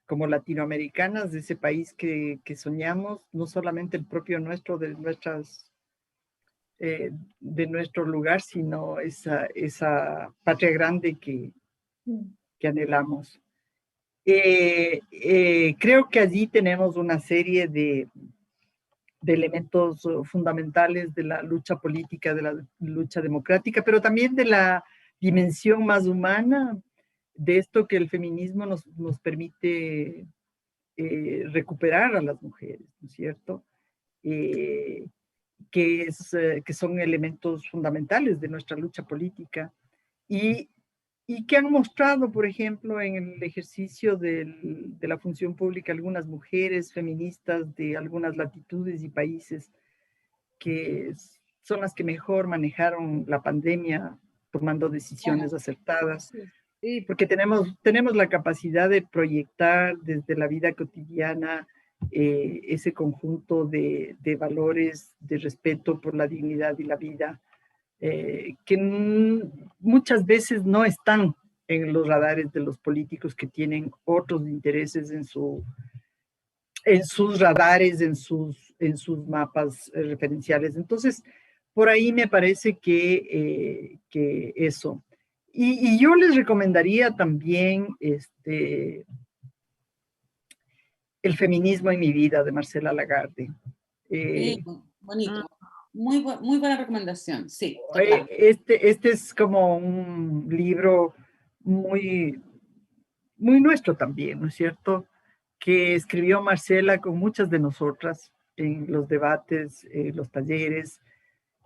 como latinoamericanas de ese país que soñamos, no solamente el propio nuestro, de nuestro lugar, sino esa patria grande que anhelamos. Creo que allí tenemos una serie de elementos fundamentales de la lucha política, de la lucha democrática, pero también de la dimensión más humana de esto que el feminismo nos permite recuperar a las mujeres, ¿no es cierto? Que son elementos fundamentales de nuestra lucha política y que han mostrado, por ejemplo, en el ejercicio de la función pública algunas mujeres feministas de algunas latitudes y países que son las que mejor manejaron la pandemia, tomando decisiones acertadas, Sí, porque tenemos la capacidad de proyectar desde la vida cotidiana ese conjunto de valores de respeto por la dignidad y la vida, que muchas veces no están en los radares de los políticos que tienen otros intereses en sus radares, en sus mapas referenciales. Entonces, por ahí me parece que eso. Y yo les recomendaría también El feminismo en mi vida, de Marcela Lagarde. Sí, bonito. Muy buena recomendación, sí, total. Este es como un libro muy, muy nuestro también, ¿no es cierto? Que escribió Marcela con muchas de nosotras en los debates, los talleres,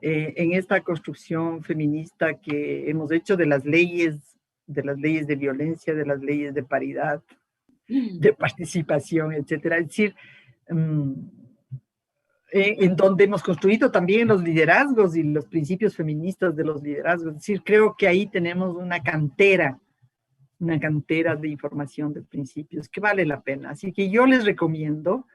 en esta construcción feminista que hemos hecho de las leyes de violencia, de las leyes de paridad, de participación, etcétera. Es decir, en donde hemos construido también los liderazgos y los principios feministas de los liderazgos. Es decir, creo que ahí tenemos una cantera de información de principios que vale la pena. Así que yo les recomiendo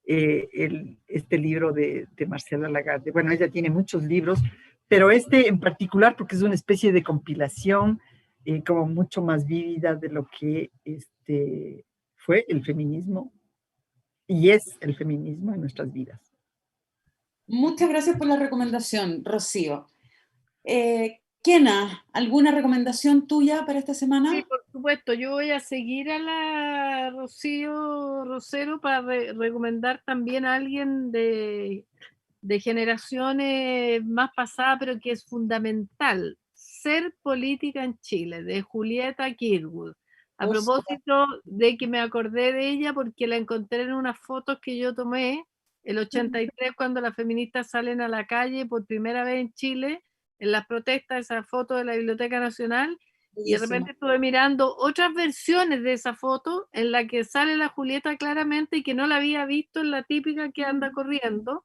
este libro de Marcela Lagarde. Bueno, ella tiene muchos libros, pero este en particular porque es una especie de compilación como mucho más vívida de lo que fue el feminismo y es el feminismo en nuestras vidas. Muchas gracias por la recomendación, Rocío. Kena, ¿alguna recomendación tuya para esta semana? Sí, por supuesto. Yo voy a seguir a la Rocío Rosero para recomendar también a alguien de generaciones más pasadas, pero que es fundamental. Ser política en Chile, de Julieta Kirwood. A propósito de que me acordé de ella porque la encontré en unas fotos que yo tomé el 83 cuando las feministas salen a la calle por primera vez en Chile, en las protestas, esa foto de la Biblioteca Nacional, y de repente estuve mirando otras versiones de esa foto en la que sale la Julieta claramente y que no la había visto en la típica que anda corriendo,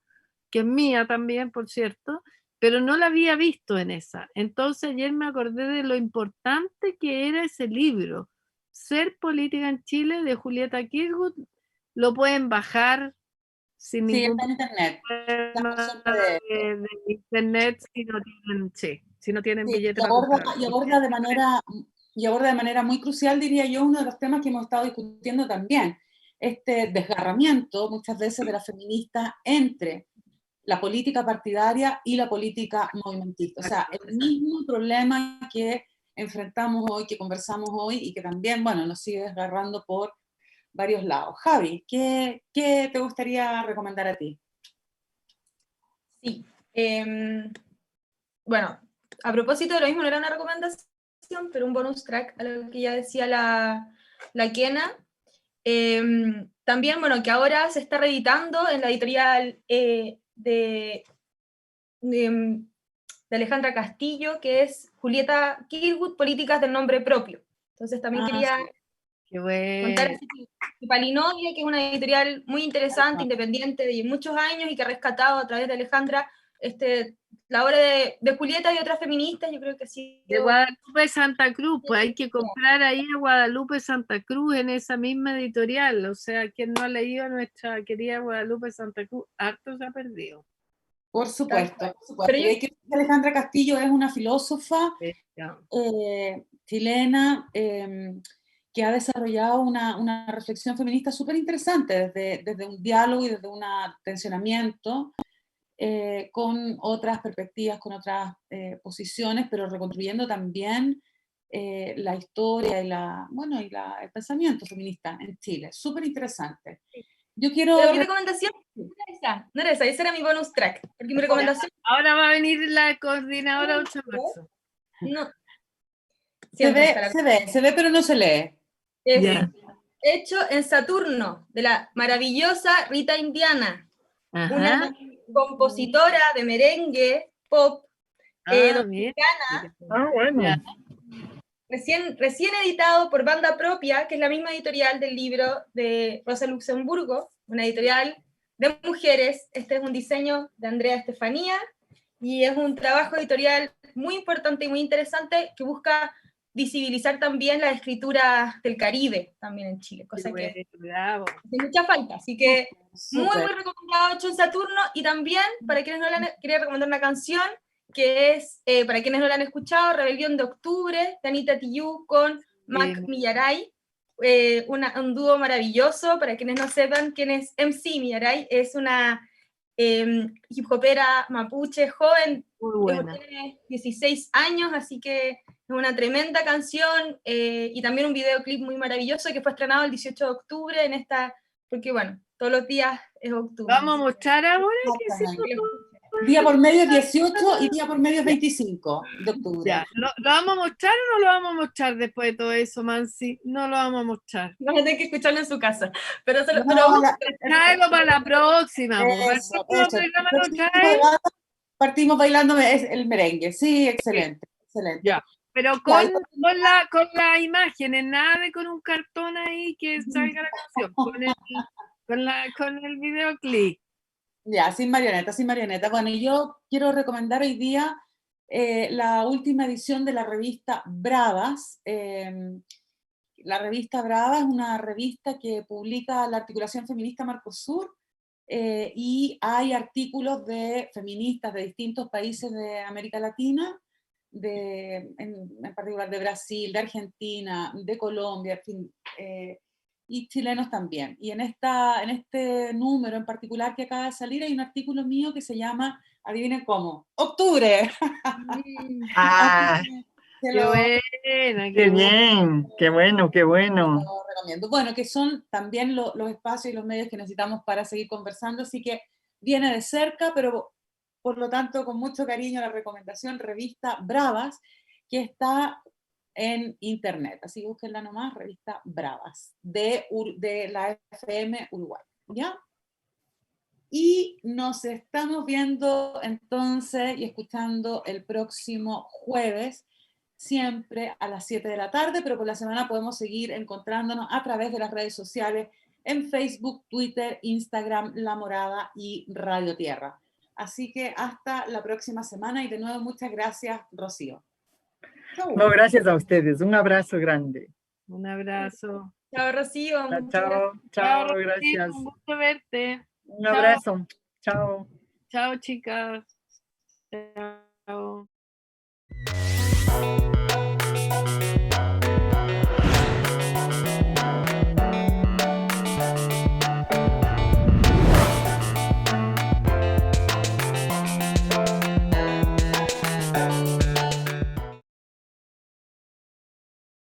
que es mía también, por cierto, pero no la había visto en esa. Entonces ayer me acordé de lo importante que era ese libro, Ser política en Chile, de Julieta Kirwood. Lo pueden bajar sin ningún problema de internet si no tienen billete para comprar. Y aborda de manera muy crucial, diría yo, uno de los temas que hemos estado discutiendo también, este desgarramiento muchas veces de las feministas entre la política partidaria y la política movimentista. O sea, el mismo problema que enfrentamos hoy, que conversamos hoy y que también, bueno, nos sigue desgarrando por varios lados. Javi, ¿qué te gustaría recomendar a ti? Sí. Bueno, a propósito de lo mismo, no era una recomendación, pero un bonus track a lo que ya decía la Kena. También, bueno, que ahora se está reeditando en la editorial de Alejandra Castillo, que es Julieta Kirwood, Políticas del Nombre Propio. Entonces también quería contar que Palinovia, que es una editorial muy interesante, independiente de muchos años y que ha rescatado a través de Alejandra la obra de Julieta y otras feministas, yo creo que sí. De Guadalupe Santa Cruz, pues hay que comprar ahí a Guadalupe Santa Cruz en esa misma editorial. O sea, quien no ha leído a nuestra querida Guadalupe Santa Cruz, harto se ha perdido. Por supuesto, por supuesto. Pero Alejandra Castillo es una filósofa chilena que ha desarrollado una reflexión feminista súper interesante desde un diálogo y desde un tensionamiento con otras perspectivas, con otras posiciones, pero reconstruyendo también la historia y el pensamiento feminista en Chile. Súper interesante. Yo quiero... Pero mi recomendación no era esa, ese era mi bonus track. Porque mi recomendación... Ahora va a venir la coordinadora 8 de marzo. No. Se ve, pero no se lee. Es Ya. hecho en Saturno, de la maravillosa Rita Indiana, Ajá. una compositora de merengue, pop, Bien. Bueno. Ya. recién editado por Banda Propia, que es la misma editorial del libro de Rosa Luxemburgo, una editorial de mujeres. Este es un diseño de Andrea Estefanía, y es un trabajo editorial muy importante y muy interesante que busca visibilizar también la escritura del Caribe también en Chile, cosa que Bravo. hace mucha falta, así que muy recomendado hecho en Saturno. Y también, para quienes no la han, quería recomendar una canción que es, para quienes no la han escuchado, Rebelión de Octubre, de Anita Tijoux con Mac Millaray, un dúo maravilloso. Para quienes no sepan quién es MC Millaray, es una hip hopera mapuche joven, tiene 16 años, así que es una tremenda canción, y también un videoclip muy maravilloso que fue estrenado el 18 de octubre en esta, porque bueno, todos los días es octubre. Vamos a mostrar ahora Día por medio es 18 y día por medio es 25 de octubre. Ya. ¿Lo vamos a mostrar o no lo vamos a mostrar después de todo eso, Mansi? No lo vamos a mostrar. Van a tener que escucharlo en su casa, pero se lo, Traigo para la próxima. Eso. Partimos bailando el merengue. Sí, excelente. Ya. Pero con la imagen, nada de con un cartón ahí que salga la canción, con el videoclip. Ya, sin marioneta. Bueno, yo quiero recomendar hoy día la última edición de la revista Bravas. La revista Bravas es una revista que publica la articulación feminista Marcosur, y hay artículos de feministas de distintos países de América Latina, en particular de Brasil, de Argentina, de Colombia, en fin, y chilenos también. Y en este número en particular que acaba de salir hay un artículo mío que se llama, adivinen cómo, ¡Octubre! Qué bien, qué bueno. Lo recomiendo. Bueno, que son también los espacios y los medios que necesitamos para seguir conversando, así que viene de cerca, pero por lo tanto con mucho cariño la recomendación, revista Bravas, que está en internet, así búsquenla nomás, revista Bravas, de la FM Uruguay, ¿ya? Y nos estamos viendo entonces y escuchando el próximo jueves, siempre a las 7 de la tarde, pero por la semana podemos seguir encontrándonos a través de las redes sociales en Facebook, Twitter, Instagram, La Morada y Radio Tierra. Así que hasta la próxima semana y de nuevo muchas gracias, Rocío. Chau. No, gracias a ustedes. Un abrazo grande. Un abrazo. Chao, Rocío. Chao, gracias. Un gusto verte. Un abrazo. Chao. Chao, chicas. Chao.